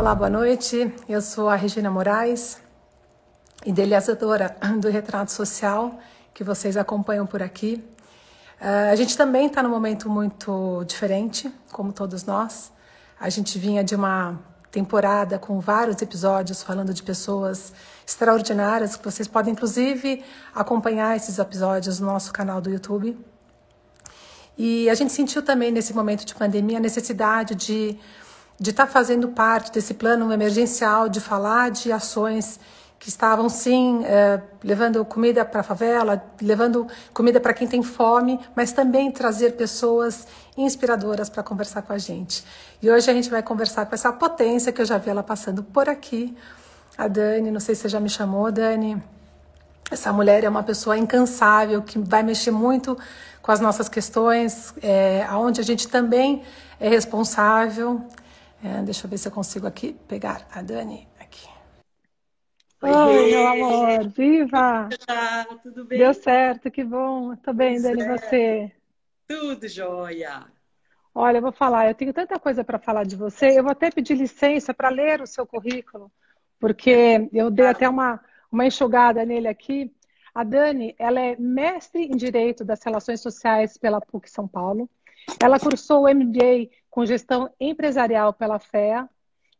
Olá, boa noite. Eu sou a Regina Moraes, idealizadora do Retrato Social, que vocês acompanham por aqui. A gente também está num momento muito diferente, como todos nós. A gente vinha de uma temporada com vários episódios falando de pessoas extraordinárias, que vocês podem, inclusive, acompanhar esses episódios no nosso canal do YouTube. E a gente sentiu também, nesse momento de pandemia, a necessidade de estar fazendo parte desse plano emergencial, de falar de ações que estavam, sim, levando comida para a favela, levando comida para quem tem fome, mas também trazer pessoas inspiradoras para conversar com a gente. E hoje a gente vai conversar com essa potência que eu já vi ela passando por aqui, a Dani. Não sei se você já me chamou, Dani. Essa mulher é uma pessoa incansável, que vai mexer muito com as nossas questões, onde a gente também é responsável. Deixa eu ver se eu consigo aqui pegar a Dani aqui. Oi, meu amor, viva! Tudo bem? Deu certo, que bom. Tô bem, Dani, e você? Tudo jóia. Olha, eu vou falar, eu tenho tanta coisa para falar de você. Eu vou até pedir licença para ler o seu currículo, porque eu dei até uma enxugada nele aqui. A Dani, ela é mestre em Direito das Relações Sociais pela PUC São Paulo. Ela cursou o MBA com Gestão Empresarial pela FEA,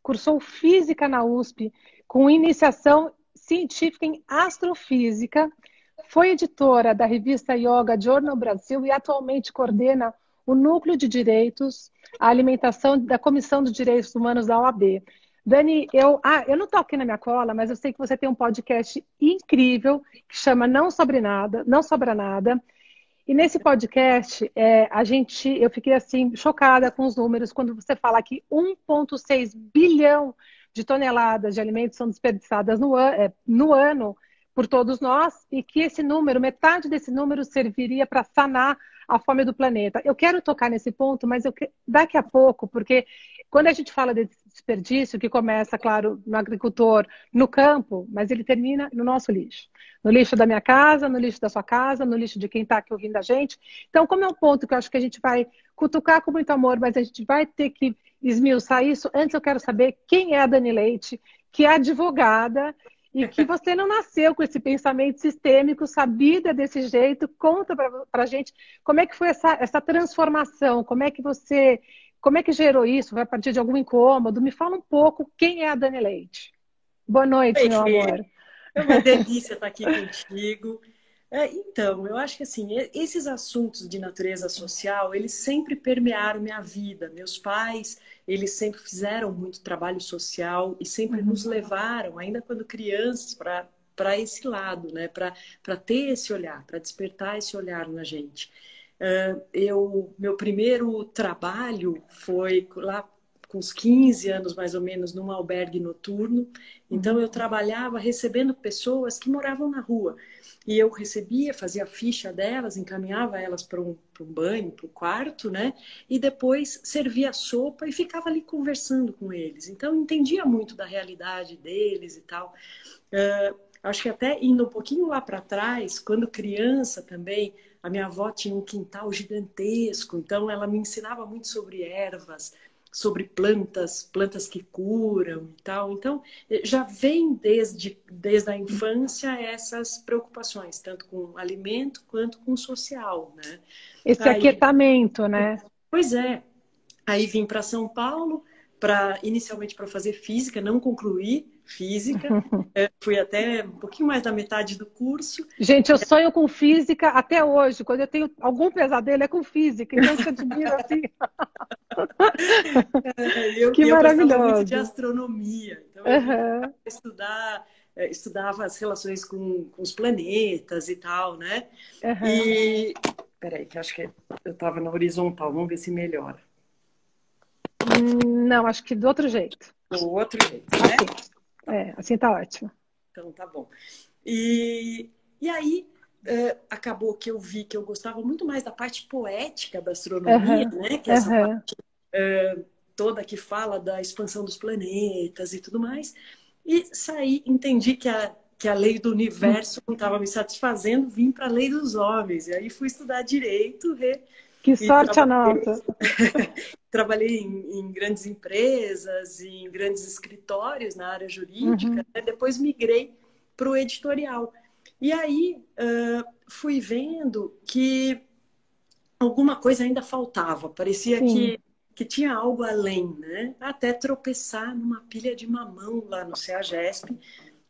cursou Física na USP com iniciação científica em Astrofísica, foi editora da revista Yoga Journal Brasil e atualmente coordena o Núcleo de Direitos, a alimentação da Comissão dos Direitos Humanos da OAB. Dani, eu não estou aqui na minha cola, mas eu sei que você tem um podcast incrível que chama Não Sobra Nada, Não Sobra Nada. E nesse podcast, eu fiquei assim chocada com os números quando você fala que 1,6 bilhão de toneladas de alimentos são desperdiçadas no ano por todos nós e que esse número, metade desse número serviria para sanar a fome do planeta. Eu quero tocar nesse ponto, mas daqui a pouco, porque quando a gente fala de desperdício, que começa, claro, no agricultor, no campo, mas ele termina no nosso lixo. No lixo da minha casa, no lixo da sua casa, no lixo de quem está aqui ouvindo a gente. Então, como é um ponto que eu acho que a gente vai cutucar com muito amor, mas a gente vai ter que esmiuçar isso, antes eu quero saber quem é a Dani Leite, que é advogada e que você não nasceu com esse pensamento sistêmico, sabida desse jeito. Conta para a gente como é que foi essa transformação, como é que gerou isso? Vai a partir de algum incômodo? Me fala um pouco quem é a Dani Leite. Boa noite, meu amor. É uma delícia estar aqui contigo. Então, eu acho que assim, esses assuntos de natureza social, eles sempre permearam minha vida. Meus pais, eles sempre fizeram muito trabalho social e sempre nos levaram, ainda quando crianças, para esse lado, né? Para ter esse olhar, para despertar esse olhar na gente. Meu primeiro trabalho foi lá com uns 15 anos, mais ou menos, num albergue noturno. Então, eu trabalhava recebendo pessoas que moravam na rua. E eu recebia, fazia a ficha delas, encaminhava elas para um banho, para o quarto, né? E depois servia sopa e ficava ali conversando com eles. Então, eu entendia muito da realidade deles e tal. Acho que até indo um pouquinho lá para trás, quando criança também, a minha avó tinha um quintal gigantesco. Então, ela me ensinava muito sobre ervas, sobre plantas que curam e tal. Então, já vem desde a infância essas preocupações, tanto com alimento quanto com social, né? Esse aquietamento, né? Pois é. Aí vim para São Paulo, inicialmente para fazer física, não concluí física. Fui até um pouquinho mais da metade do curso. Gente, eu sonho com física até hoje. Quando eu tenho algum pesadelo, é com física. Então, eu te admiro assim. Que maravilhoso. Eu gostava muito de astronomia. Então, eu estudava as relações com os planetas e tal, né? E... Peraí, que acho que eu estava na horizontal. Vamos ver se melhora. Não, acho que do outro jeito. Do outro jeito, né? Assim tá ótimo. Então, tá bom. E aí, acabou que eu vi que eu gostava muito mais da parte poética da astronomia, né? Que é essa parte toda que fala da expansão dos planetas e tudo mais. E entendi que a lei do universo não estava me satisfazendo, vim para a lei dos homens. E aí fui estudar direito, Que e sorte a nossa. trabalhei em grandes empresas, em grandes escritórios na área jurídica, né? Depois migrei para o editorial. E aí fui vendo que alguma coisa ainda faltava, parecia Sim. que tinha algo além, né? Até tropeçar numa pilha de mamão lá no CEAGESP,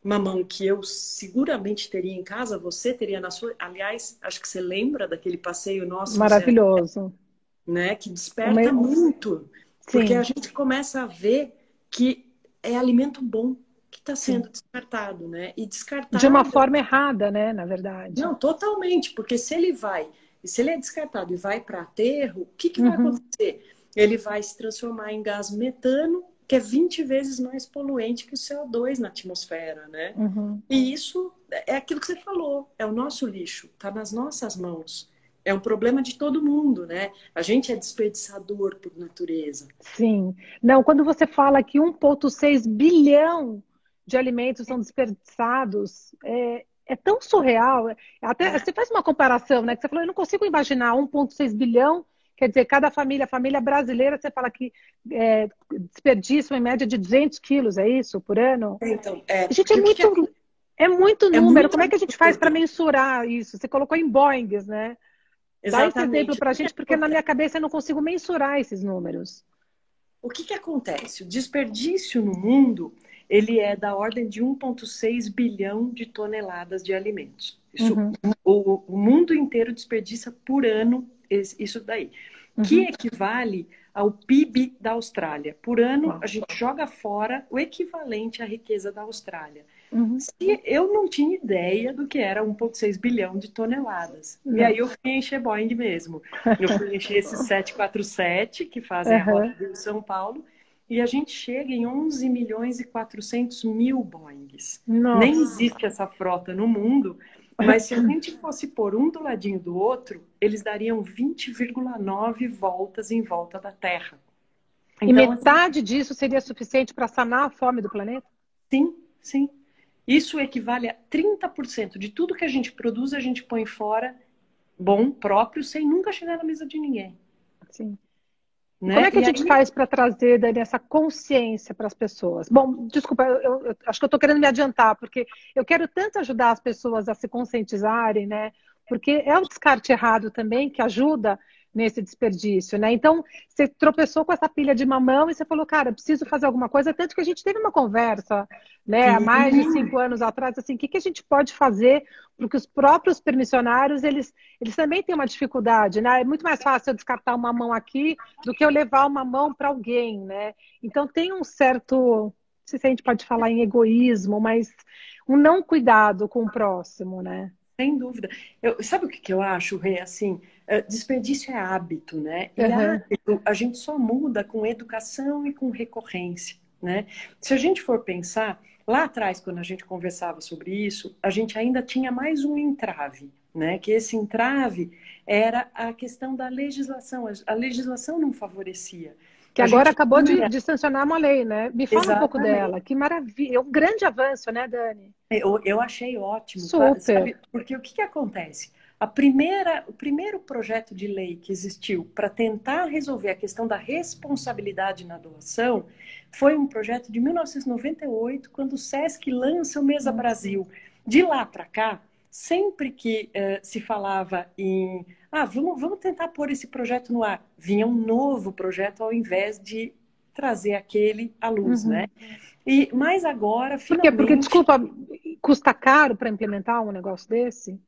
mamão que eu seguramente teria em casa, você teria na sua. Aliás, acho que você lembra daquele passeio nosso no CEAGESP, Maravilhoso. né? Que Uma... desperta muito, porque a Sim, gente começa a ver que é alimento bom que está sim. sendo descartado, né? E De uma descartado. forma errada, né, na verdade. Não, totalmente, porque se ele é descartado e vai para aterro, o que vai Uhum. acontecer? Ele vai se transformar em gás metano, que é 20 vezes mais poluente que o CO2 na atmosfera, né? Uhum. E isso é aquilo que você falou, é o nosso lixo, está nas nossas mãos. É um problema de todo mundo, né? A gente é desperdiçador por natureza. Sim. Não, quando você fala que 1,6 bilhão de alimentos são desperdiçados, é tão surreal. Até É, você faz uma comparação, né? Que você falou, eu não consigo imaginar 1,6 bilhão, quer dizer, cada família, a família brasileira, você fala que desperdiça em média de 200 quilos, é isso, por ano? então, Gente, porque o que que é muito é número. muito Como é que a gente faz para número. mensurar isso? Você colocou em Boeings, né? Dá esse exemplo Exatamente. para a gente, porque na minha cabeça eu não consigo mensurar esses números. O que acontece? O desperdício no mundo, ele é da ordem de 1,6 bilhão de toneladas de alimentos. Isso, Uhum, o mundo inteiro desperdiça por ano isso daí, que uhum. equivale ao PIB da Austrália. Por ano, Uau. a gente joga fora o equivalente à riqueza da Austrália. Uhum. Se eu não tinha ideia do que era 1,6 bilhão de toneladas. E Não. aí eu fui encher Boeing mesmo. Eu fui encher esses 747 que fazem a rota Uhum. Rio-São Paulo, e a gente chega em 11 milhões e 400 mil Boeings. Nem Nossa. existe essa frota no mundo, mas se a gente fosse pôr um do ladinho do outro, eles dariam 20,9 voltas em volta da Terra. E Então, assim, metade disso seria suficiente para sanar a fome do planeta? sim, sim. Isso equivale a 30% de tudo que a gente produz, a gente põe fora, bom, próprio, sem nunca chegar na mesa de ninguém, Sim. E como né? é que a E gente aí, faz para trazer, Dani, essa consciência para as pessoas? Bom, desculpa, eu acho que eu estou querendo me adiantar, porque eu quero tanto ajudar as pessoas a se conscientizarem, né? Porque é o descarte errado também que ajuda nesse desperdício, né? Então, você tropeçou com essa pilha de mamão e você falou, cara, eu preciso fazer alguma coisa, tanto que a gente teve uma conversa, né, há sim, mais de 5 anos atrás, assim, o que a gente pode fazer porque os próprios permissionários, eles também têm uma dificuldade, né? É muito mais fácil eu descartar uma mão aqui do que eu levar uma mão para alguém, né? Então tem um certo, não sei se a gente pode falar em egoísmo, mas um não cuidado com o próximo, né? sem dúvida. Sabe o que eu acho, Rê? Assim, desperdício é hábito, né? E Uhum. hábito a gente só muda com educação e com recorrência, né? Se a gente for pensar, lá atrás, quando a gente conversava sobre isso, a gente ainda tinha mais um entrave, né? Que esse entrave era a questão da legislação. A legislação não favorecia. Que A agora gente acabou tinha, de sancionar uma lei, né? Me fala um pouco exatamente. dela. Que maravilha. É um grande avanço, né, Dani? Eu achei ótimo, Super. sabe? Porque o que acontece? O primeiro projeto de lei que existiu para tentar resolver a questão da responsabilidade na doação foi um projeto de 1998, quando o SESC lança o Mesa Brasil. De lá para cá, sempre que se falava em vamos tentar pôr esse projeto no ar, vinha um novo projeto ao invés de trazer aquele à luz, né? Uhum. Mas agora, Por quê? Porque, finalmente, desculpa, custa caro para implementar um negócio desse?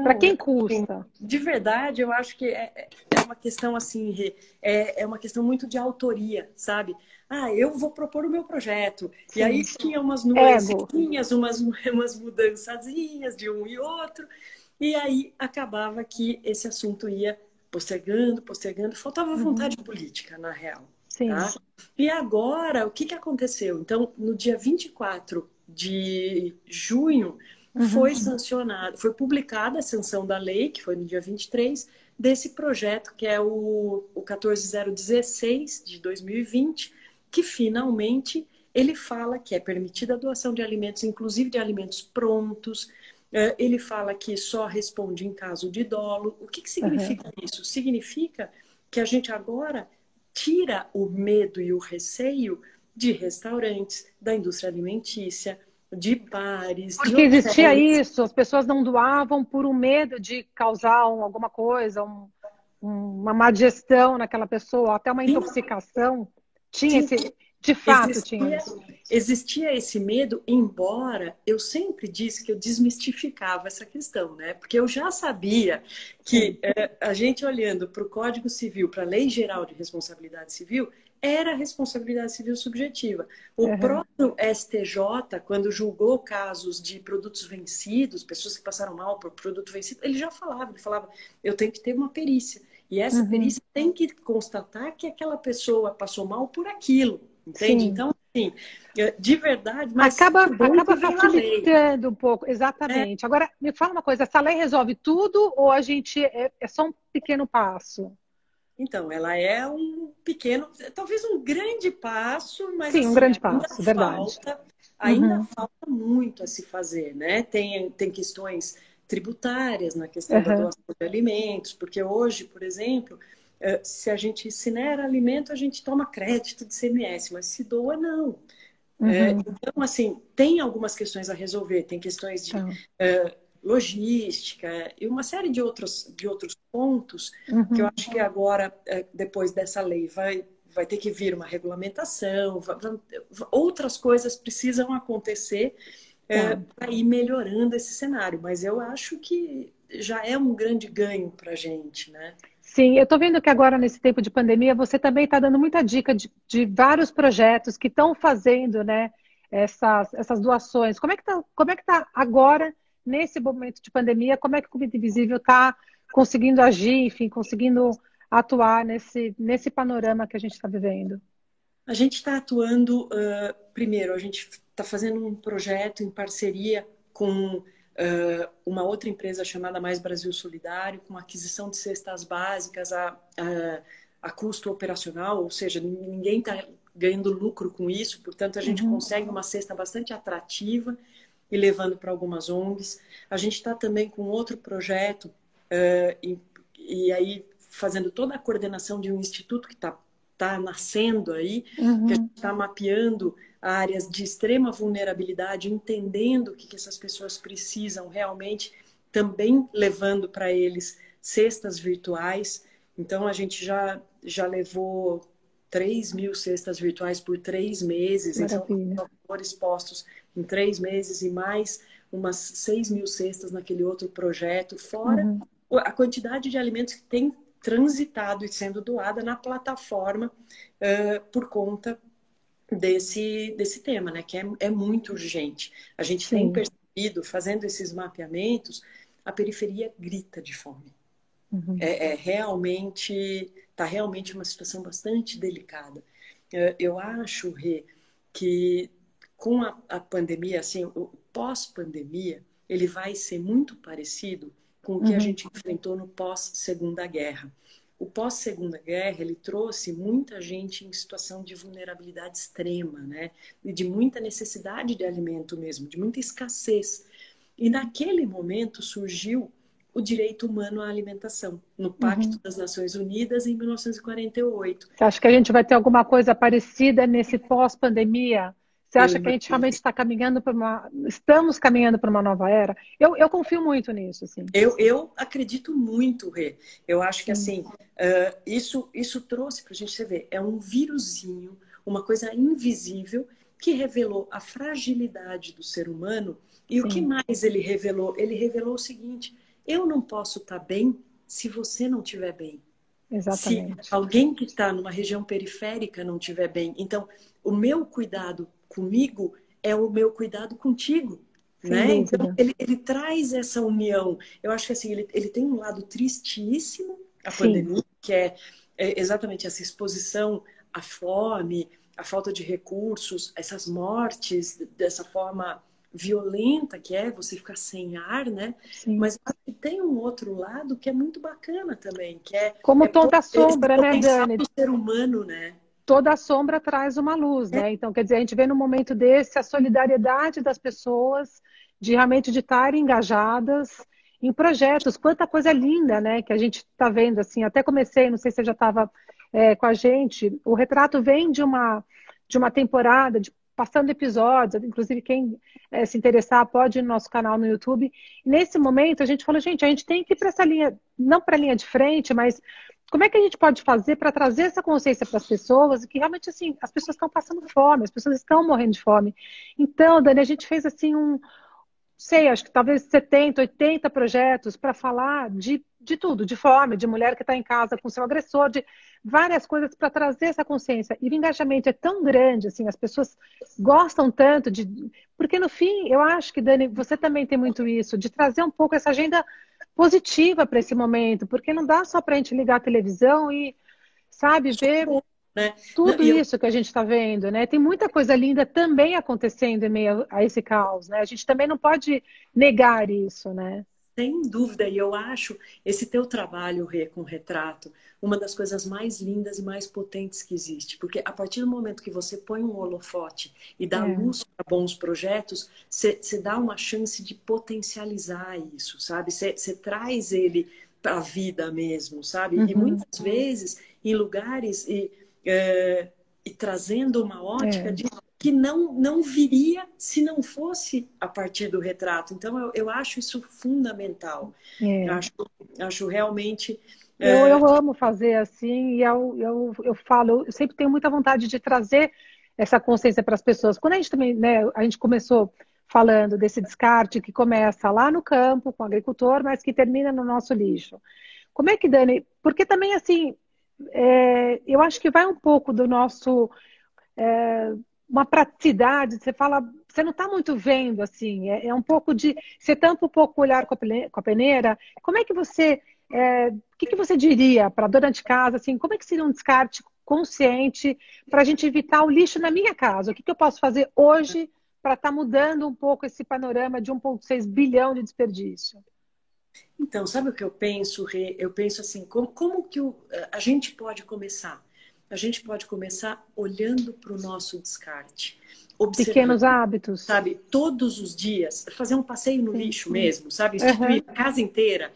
Para não, quem assim, custa? de verdade, eu acho que é uma questão assim, Rê, é uma questão muito de autoria, sabe? Eu vou propor o meu projeto. E Sim. aí tinha umas Ego. nuancezinhas, umas mudançazinhas de um e outro, e aí acabava que esse assunto ia postergando, postergando, faltava Uhum. vontade política, na real, Sim. tá? E agora, o que aconteceu? Então, no dia 24 de junho, Uhum. foi publicada a sanção da lei, que foi no dia 23, desse projeto, que é o 14016 de 2020, que finalmente ele fala que é permitida a doação de alimentos, inclusive de alimentos prontos, Ele fala que só responde em caso de dolo. O que que significa isso? Significa que a gente agora tira o medo e o receio de restaurantes, da indústria alimentícia, de bares, de Porque existia hotéis. isso, as pessoas não doavam por um medo de causar alguma coisa, uma má digestão naquela pessoa, até uma Sim, intoxicação. Tinha sim. esse, de fato tinha Existia, isso. existia esse medo, embora eu sempre disse que eu desmistificava essa questão, né? Porque eu já sabia que a gente olhando para o Código Civil, para a Lei Geral de Responsabilidade Civil, era responsabilidade civil subjetiva. O próprio STJ, quando julgou casos de produtos vencidos, pessoas que passaram mal por produto vencido, ele falava, eu tenho que ter uma perícia. E essa perícia tem que constatar que aquela pessoa passou mal por aquilo. Entende? Sim. Então, assim, de verdade, mas acaba que bom que veio a lei. facilitando um pouco, exatamente. Agora, me fala uma coisa, essa lei resolve tudo ou a gente é só um pequeno passo? Então, ela é um pequeno, talvez um grande passo, mas Sim, um assim, grande passo, verdade. ainda falta muito a se fazer, né? Tem questões tributárias na questão da doação de alimentos, porque hoje, por exemplo, se a gente incinera alimento, a gente toma crédito de CMS, mas se doa, não. Então, assim, tem algumas questões a resolver, tem questões de logística e uma série de outros pontos que eu acho que agora, depois dessa lei, vai ter que vir uma regulamentação, outras coisas precisam acontecer para ir melhorando esse cenário, mas eu acho que já é um grande ganho para a gente, né? Sim, eu estou vendo que agora, nesse tempo de pandemia, você também está dando muita dica de vários projetos que estão fazendo, né, essas doações. Como é que tá agora, nesse momento de pandemia, como é que o Comida Invisível está conseguindo agir, enfim, conseguindo atuar nesse panorama que a gente está vivendo? A gente está atuando, primeiro, a gente está fazendo um projeto em parceria com uma outra empresa chamada Mais Brasil Solidário, com aquisição de cestas básicas a custo operacional, ou seja, ninguém está ganhando lucro com isso, portanto a gente consegue uma cesta bastante atrativa e levando para algumas ONGs. A gente está também com outro projeto e aí fazendo toda a coordenação de um instituto que está nascendo aí, que a gente está mapeando áreas de extrema vulnerabilidade, entendendo o que essas pessoas precisam realmente, também levando para eles cestas virtuais. Então, a gente já levou 3.000 cestas virtuais por 3 meses, então, valores postos em 3 meses e mais umas 6.000 cestas naquele outro projeto, fora a quantidade de alimentos que tem transitado e sendo doada na plataforma por conta desse tema, né? Que é muito urgente. A gente tem percebido, fazendo esses mapeamentos, a periferia grita de fome. Está realmente uma situação bastante delicada. Eu acho, Rê, que com a pandemia, assim, o pós-pandemia, ele vai ser muito parecido com o que a gente enfrentou no pós-Segunda Guerra. O pós-Segunda Guerra, ele trouxe muita gente em situação de vulnerabilidade extrema, né? E de muita necessidade de alimento mesmo, de muita escassez. E naquele momento surgiu o direito humano à alimentação, no Pacto das Nações Unidas, em 1948. Você acha que a gente vai ter alguma coisa parecida nesse pós-pandemia? Você acha que a gente realmente está caminhando estamos caminhando para uma nova era? Eu confio muito nisso, assim. Eu acredito muito, Rê. Eu acho que assim, isso trouxe para a gente ver, é um vírusinho, uma coisa invisível que revelou a fragilidade do ser humano. E o que mais ele revelou? Ele revelou o seguinte: eu não posso estar bem se você não estiver bem. Exatamente. Se alguém que está numa região periférica não estiver bem. Então, o meu cuidado comigo é o meu cuidado contigo. Né? Então, ele traz essa união. Eu acho que assim, ele tem um lado tristíssimo, a pandemia, que é exatamente essa exposição à fome, à falta de recursos, essas mortes dessa forma violenta que é você ficar sem ar, né? Mas tem um outro lado que é muito bacana também, que é como toda sombra, né, Dani? Do ser humano, né? Toda sombra traz uma luz, né? Então, quer dizer, a gente vê no momento desse a solidariedade das pessoas de realmente de estarem engajadas em projetos. Quanta coisa linda, né, que a gente está vendo, assim, até comecei, não sei se você já estava com a gente, o Retrato vem de uma temporada, passando episódios, inclusive quem se interessar pode ir no nosso canal no YouTube. E nesse momento a gente falou, gente, a gente tem que ir para essa linha, não para a linha de frente, mas como é que a gente pode fazer para trazer essa consciência para as pessoas e que realmente, assim, as pessoas estão passando fome, as pessoas estão morrendo de fome. Então, Dani, a gente fez, assim, sei, acho que talvez 70, 80 projetos para falar de tudo, de fome, de mulher que está em casa com seu agressor, de várias coisas para trazer essa consciência. E o engajamento é tão grande, assim, as pessoas gostam tanto de... Porque no fim, eu acho que, Dani, você também tem muito isso, de trazer um pouco essa agenda positiva para esse momento, porque não dá só para a gente ligar a televisão e, sabe, ver né? tudo isso que a gente está vendo, né? Tem muita coisa linda também acontecendo em meio a esse caos, né? A gente também não pode negar isso, né? Sem dúvida, e eu acho esse teu trabalho, Rê, com retrato, uma das coisas mais lindas e mais potentes que existe. Porque a partir do momento que você põe um holofote e dá luz para bons projetos, você dá uma chance de potencializar isso, sabe? Você traz ele para a vida mesmo, sabe? E muitas vezes, em lugares e trazendo uma ótica de que não viria se não fosse a partir do retrato. Então, eu acho isso fundamental. Acho realmente... Eu amo fazer assim, e eu falo, eu sempre tenho muita vontade de trazer essa consciência para as pessoas. Quando a gente também, né, a gente começou falando desse descarte que começa lá no campo, com o agricultor, mas que termina no nosso lixo. Como é que, Dani? Porque também, assim, eu acho que vai um pouco do nosso... uma praticidade, você fala, você não está muito vendo, assim, um pouco de... Você tampa um pouco o olhar com a peneira. Como é que você... o que você diria para a dona de casa, assim, como é que seria um descarte consciente para a gente evitar o lixo na minha casa? O que eu posso fazer hoje para estar mudando um pouco esse panorama de 1,6 bilhão de desperdício? Então, sabe o que eu penso, Rê? Eu penso assim, como que a gente pode começar? A gente pode começar olhando para o nosso descarte. Pequenos hábitos. Sabe, todos os dias, fazer um passeio no lixo mesmo, sabe? Instituir a casa inteira.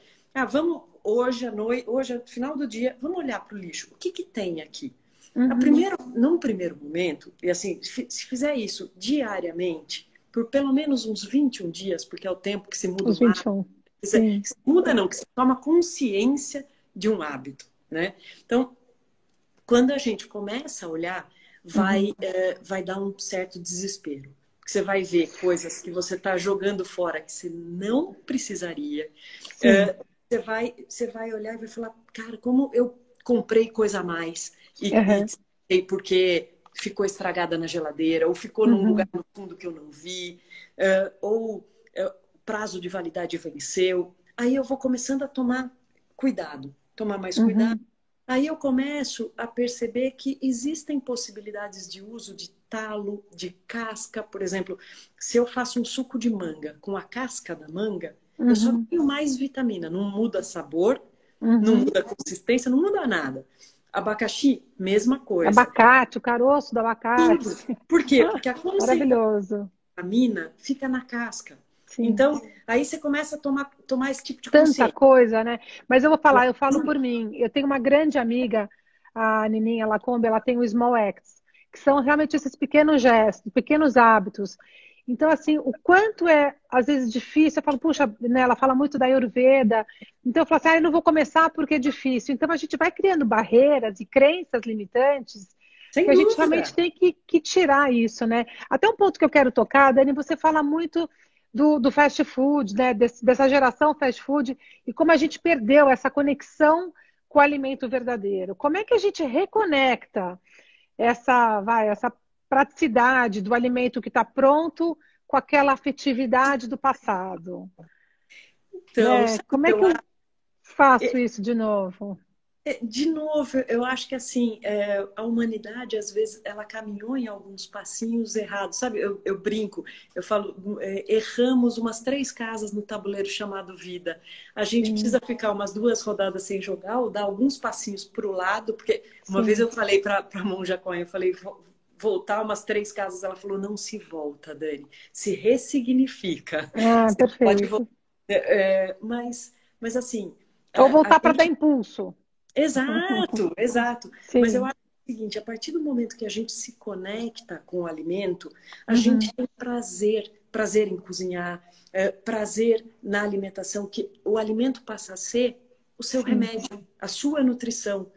Vamos, hoje à noite, hoje no final do dia, vamos olhar para o lixo. O que tem aqui? Num primeiro momento, e assim, se fizer isso diariamente, por pelo menos uns 21 dias, porque é o tempo que se muda os 21. Se muda não, que se toma consciência de um hábito, né? Então, quando a gente começa a olhar, vai dar um certo desespero. Você vai ver coisas que você está jogando fora que você não precisaria. Você vai olhar e vai falar, cara, como eu comprei coisa a mais e porque ficou estragada na geladeira, ou ficou num lugar no fundo que eu não vi, ou prazo de validade venceu. Aí eu vou começando a tomar mais cuidado. Aí eu começo a perceber que existem possibilidades de uso de talo, de casca. Por exemplo, se eu faço um suco de manga com a casca da manga, eu só tenho mais vitamina. Não muda sabor, não muda consistência, não muda nada. Abacaxi, mesma coisa. Abacate, o caroço do abacate. Tudo. Por quê? Porque a maravilhoso. vitamina fica na casca. Sim. Então, aí você começa a tomar esse tipo de consciência. Tanta coisa, né? Mas eu vou falar, eu falo por mim. Eu tenho uma grande amiga, a Nininha Lacombe, ela tem o Small Acts, que são realmente esses pequenos gestos, pequenos hábitos. Então, assim, o quanto é, às vezes, difícil. Eu falo, puxa, né, ela fala muito da Ayurveda. Então, eu falo assim, eu não vou começar porque é difícil. Então, a gente vai criando barreiras e crenças limitantes que a gente realmente tem que tirar isso, né? Até um ponto que eu quero tocar, Dani, você fala muito do fast food, né? Dessa geração fast food, e como a gente perdeu essa conexão com o alimento verdadeiro. Como é que a gente reconecta essa praticidade do alimento que está pronto com aquela afetividade do passado? Então, como é que eu faço isso de novo? De novo, eu acho que assim, a humanidade, às vezes, ela caminhou em alguns passinhos errados, sabe? Eu brinco, eu falo, erramos umas 3 casas no tabuleiro chamado vida. A gente precisa ficar umas 2 rodadas sem jogar ou dar alguns passinhos para o lado, porque uma vez eu falei para a Monja Cohen, eu falei, voltar umas 3 casas. Ela falou, não se volta, Dani, se ressignifica. Ah, Você pode perfeito. voltar. Mas assim, Ou a voltar para dar gente... impulso. Exato, exato. Mas eu Sim. acho o seguinte, a partir do momento que a gente se conecta com o alimento, a Uhum. gente tem prazer em cozinhar, prazer na alimentação, que o alimento passa a ser o seu Sim. remédio, a sua nutrição.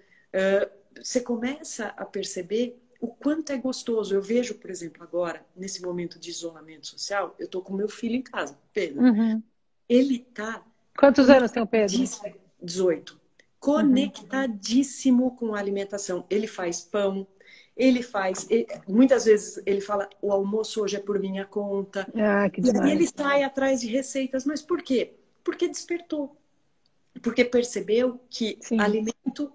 Você começa a perceber o quanto é gostoso. Eu vejo, por exemplo, agora, nesse momento de isolamento social, eu estou com meu filho em casa, Pedro. Uhum. Ele está Quantos anos tem o Pedro? conectadíssimo, 18, Uhum. conectadíssimo com a alimentação. Ele faz pão, muitas vezes ele fala, o almoço hoje é por minha conta. Ah, que E aí ele demais. sai atrás de receitas. Mas por quê? Porque despertou. Porque percebeu que Sim. alimento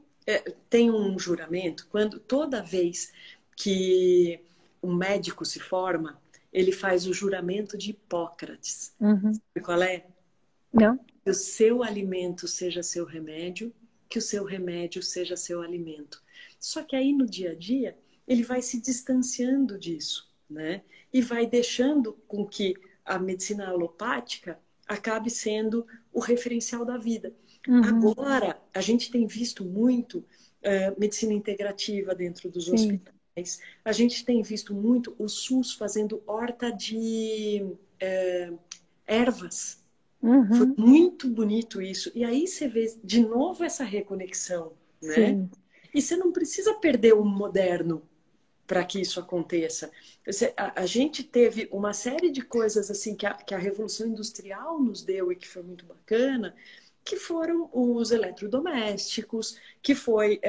tem um juramento, quando toda vez que um médico se forma, ele faz o juramento de Hipócrates. Uhum. Sabe qual é? Não? Que o seu alimento seja seu remédio, que o seu remédio seja seu alimento. Só que aí no dia a dia, ele vai se distanciando disso, né? E vai deixando com que a medicina alopática acabe sendo o referencial da vida. Uhum. Agora, a gente tem visto muito medicina integrativa dentro dos Sim. hospitais, a gente tem visto muito o SUS fazendo horta de ervas. Foi Uhum. muito bonito isso. E aí você vê de novo essa reconexão, né? Sim. E você não precisa perder o moderno para que isso aconteça. A gente teve uma série de coisas assim que a Revolução Industrial nos deu e que foi muito bacana, que foram os eletrodomésticos, que foi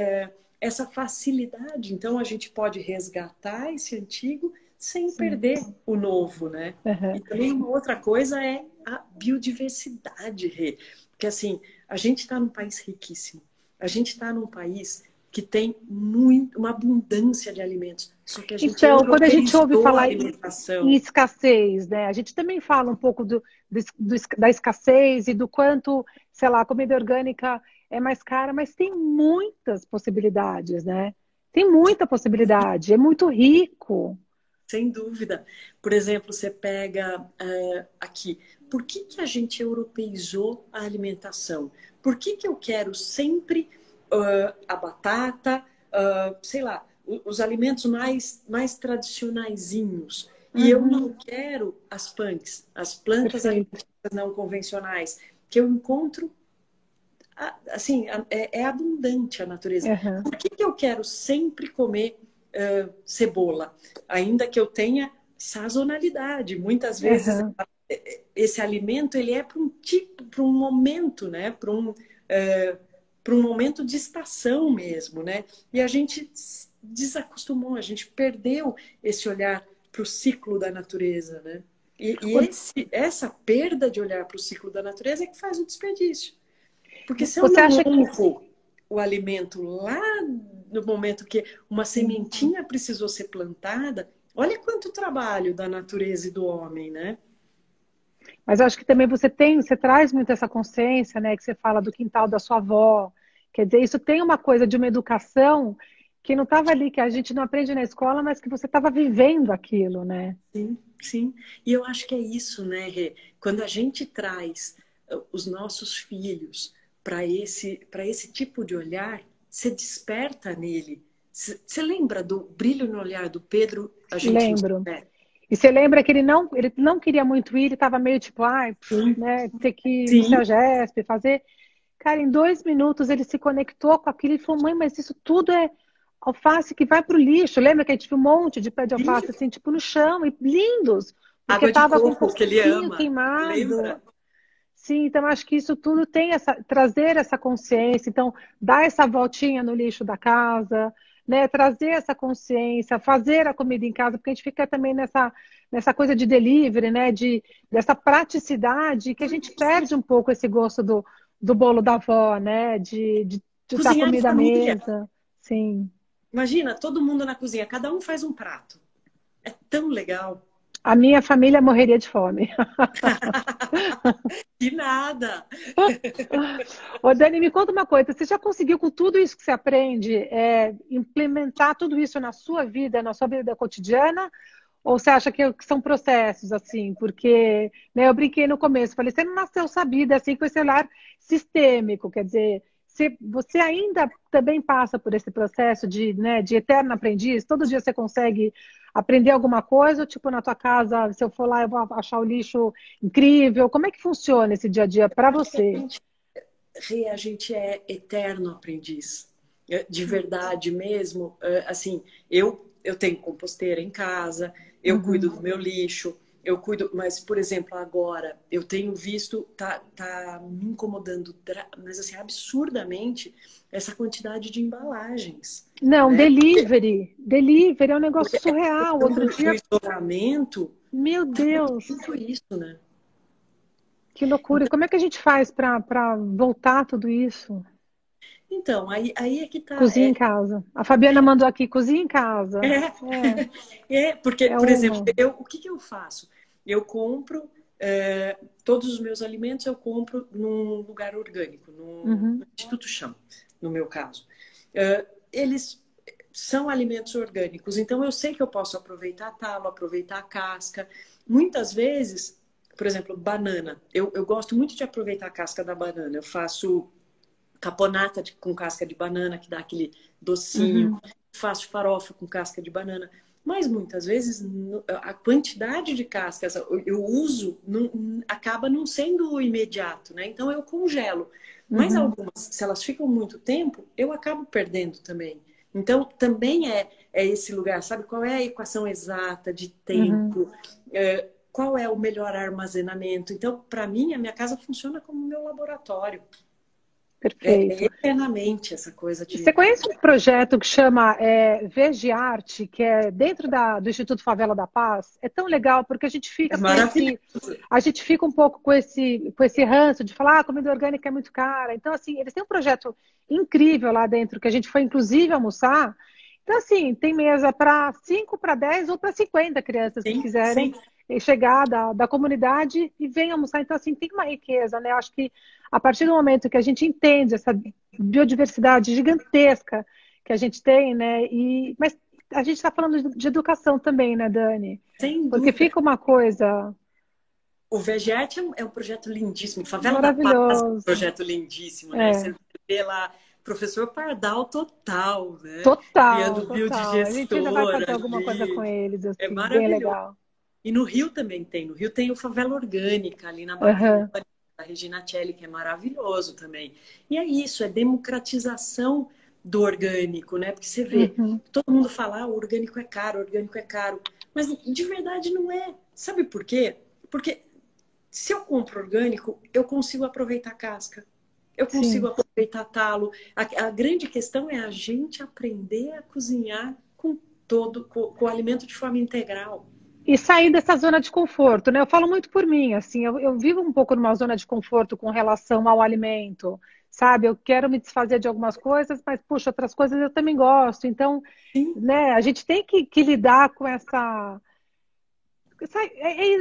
essa facilidade. Então a gente pode resgatar esse antigo sem Sim. perder o novo, né? Uhum. E também uma outra coisa é a biodiversidade, Rê. Porque assim, a gente está num país riquíssimo. A gente está num país que tem uma abundância de alimentos. Só que a gente Então, quando a gente ouve europeizou a falar em alimentação. escassez, né? A gente também fala um pouco da escassez e do quanto, sei lá, a comida orgânica é mais cara, mas tem muitas possibilidades, né? Tem muita possibilidade, é muito rico. Sem dúvida. Por exemplo, você pega aqui, por que que a gente europeizou a alimentação? Por que que eu quero sempre a batata, sei lá, os alimentos mais tradicionaizinhos? E eu Uhum, não quero as punks, as plantas perfeito. alimentícias não convencionais, que eu encontro assim, é abundante a natureza. Uhum, Por que que eu quero sempre comer cebola? Ainda que eu tenha sazonalidade. Muitas vezes uhum. esse alimento ele é para um tipo, para um momento, né? Para um momento de estação mesmo, né? E a gente desacostumou, a gente perdeu esse olhar para o ciclo da natureza, né? Essa perda de olhar para o ciclo da natureza é que faz o desperdício. Porque se eu Você não acha que honro o alimento lá no momento que uma sim? sementinha precisou ser plantada, olha quanto trabalho da natureza e do homem, né? Mas eu acho que também você traz muito essa consciência, né? Que você fala do quintal da sua avó. Quer dizer, isso tem uma coisa de uma educação que não estava ali, que a gente não aprende na escola, mas que você estava vivendo aquilo, né? Sim, sim. E eu acho que é isso, né, Rê? Quando a gente traz os nossos filhos para esse tipo de olhar, você desperta nele. Você lembra do brilho no olhar do Pedro? A gente não Lembro. é. E você lembra que ele não queria muito ir, ele estava meio tipo, ai, Sim, né, ter que ir no sim, CEAGESP, fazer. Cara, em 2 minutos ele se conectou com aquilo e falou, mãe, mas isso tudo é alface que vai para o lixo. Lembra que a gente viu um monte de pé de sim. alface assim, tipo no chão, e lindos, porque Água de estava com um coco que ele pouquinho ama, queimado. lembra? Sim, então acho que isso tudo tem trazer essa consciência, então dar essa voltinha no lixo da casa, né, trazer essa consciência, fazer a comida em casa, porque a gente fica também nessa coisa de delivery, né, dessa praticidade que a gente perde um pouco esse gosto do bolo da avó, né, de estar Cozinhar em comida à família. mesa. Sim. Imagina, todo mundo na cozinha, cada um faz um prato. É tão legal. A minha família morreria de fome. Que nada! Ô, Dani, me conta uma coisa. Você já conseguiu, com tudo isso que você aprende, implementar tudo isso na sua vida cotidiana? Ou você acha que são processos, assim? Porque, né, eu brinquei no começo, falei, você não nasceu sabida, assim, com esse olhar sistêmico. Quer dizer, você ainda também passa por esse processo né, de eterno aprendiz? Todo dia você consegue aprender alguma coisa? Ou, tipo, na tua casa, se eu for lá, eu vou achar o lixo incrível? Como é que funciona esse dia a dia para você? A gente é eterno aprendiz. De verdade mesmo. Assim, eu tenho composteira em casa, eu cuido do meu lixo, eu cuido, mas, por exemplo, agora eu tenho visto, tá me incomodando, mas assim, absurdamente, essa quantidade de embalagens. Não, Né? delivery. Delivery é um negócio surreal. Outro O dia, isolamento, meu tá Deus, muito isso, né? que loucura. E como é que a gente faz para voltar tudo isso? Então, aí é que tá. Cozinha em casa. A Fabiana mandou aqui, cozinha em casa. É, porque, É por exemplo, uma. o que que eu faço? Eu compro todos os meus alimentos, eu compro num lugar orgânico, no Uhum, Instituto Chão, no meu caso. Eles são alimentos orgânicos, então eu sei que eu posso aproveitar talo, aproveitar a casca. Muitas vezes, por exemplo, banana. Eu gosto muito de aproveitar a casca da banana. Eu faço caponata com casca de banana, que dá aquele docinho. uhum, Faço farofa com casca de banana. Mas muitas vezes a quantidade de cascas eu uso acaba não sendo imediato, né? Então eu congelo. Mas uhum, algumas, se elas ficam muito tempo, eu acabo perdendo também. Então também é esse lugar, sabe? Qual é a equação exata de uhum. tempo? Qual é o melhor armazenamento? Então, para mim, a minha casa funciona como meu laboratório. É Perfeito. eternamente essa coisa Você de. conhece um projeto que chama Vegiarte, que é dentro do Instituto Favela da Paz? É tão legal porque a gente É fica maravilhoso. um pouco com esse ranço de falar, comida orgânica é muito cara. Então, assim, eles têm um projeto incrível lá dentro que a gente foi inclusive almoçar. Então, assim, tem mesa para 5, para 10 ou para 50 crianças que Sim, quiserem sim. chegar da comunidade e vem almoçar. Então, assim, tem uma riqueza, né? Eu acho que a partir do momento que a gente entende essa biodiversidade gigantesca que a gente tem, né? Mas a gente está falando de educação também, né, Dani? Sem Porque dúvida. fica uma coisa O Vegete é um projeto lindíssimo. Favela da Paz é um maravilhosa. projeto lindíssimo, né? É, Você vê lá, professor Pardal total, né? total, Criando total. A gente ainda vai biodigestor fazer alguma coisa com ali. eles, É assim, bem maravilhoso. legal. E no Rio também tem. No Rio tem o Favela Orgânica, ali na Barra Uhum, Mole, da Regina Celli, que é maravilhoso também. E é isso, é democratização do orgânico, né? Porque você vê, uhum. todo mundo fala, o orgânico é caro, o orgânico é caro. Mas de verdade não é. Sabe por quê? Porque se eu compro orgânico, eu consigo aproveitar a casca. Eu consigo Sim. aproveitar talo. A grande questão é a gente aprender a cozinhar com o alimento de forma integral. E sair dessa zona de conforto, né? Eu falo muito por mim, assim, eu vivo um pouco numa zona de conforto com relação ao alimento, sabe? Eu quero me desfazer de algumas coisas, mas, puxa, outras coisas eu também gosto. Então, Sim. né, a gente tem que lidar com É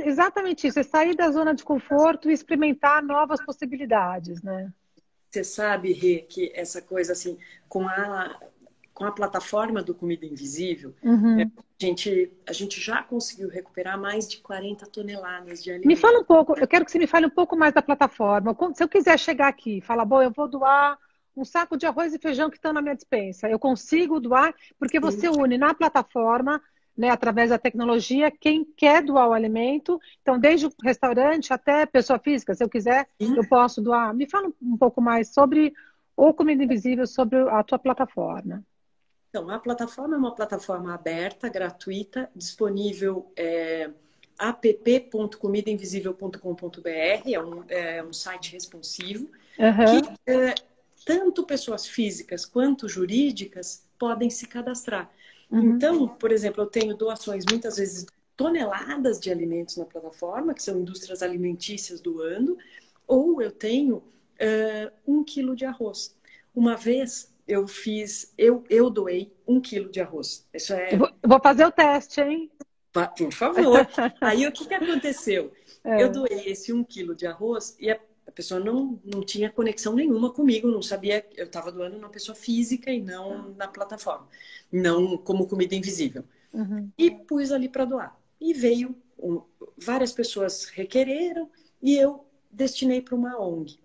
exatamente isso, é sair da zona de conforto e experimentar novas possibilidades, né? Você sabe, Rê, que essa coisa assim, com a plataforma do Comida Invisível, Uhum. a gente já conseguiu recuperar mais de 40 toneladas de Me fala alimento. um pouco, eu quero que você me fale um pouco mais da plataforma. Se eu quiser chegar aqui e falar, bom, eu vou doar um saco de arroz e feijão que estão na minha despensa, eu consigo doar, porque você une na plataforma, né, através da tecnologia, quem quer doar o alimento, então desde o restaurante até pessoa física, se eu quiser, Sim. eu posso doar. Me fala um pouco mais sobre o Comida Invisível, sobre a tua plataforma. Então, a plataforma é uma plataforma aberta, gratuita, disponível app.comidainvisível.com.br, é um site responsivo, que Uhum, tanto pessoas físicas quanto jurídicas podem se cadastrar. uhum. Então, por exemplo, eu tenho doações, muitas vezes, toneladas de alimentos na plataforma, que são indústrias alimentícias doando, ou eu tenho 1 quilo de arroz. Uma vez eu doei 1 quilo de arroz. Isso Eu é. vou fazer o teste, hein? Por favor. Aí o que aconteceu? É. Eu doei esse 1 quilo de arroz e a pessoa não tinha conexão nenhuma comigo, não sabia. Eu estava doando uma pessoa física e não na plataforma, não como comida invisível. Uhum. E pus ali para doar. E veio, várias pessoas requereram e eu destinei para uma ONG.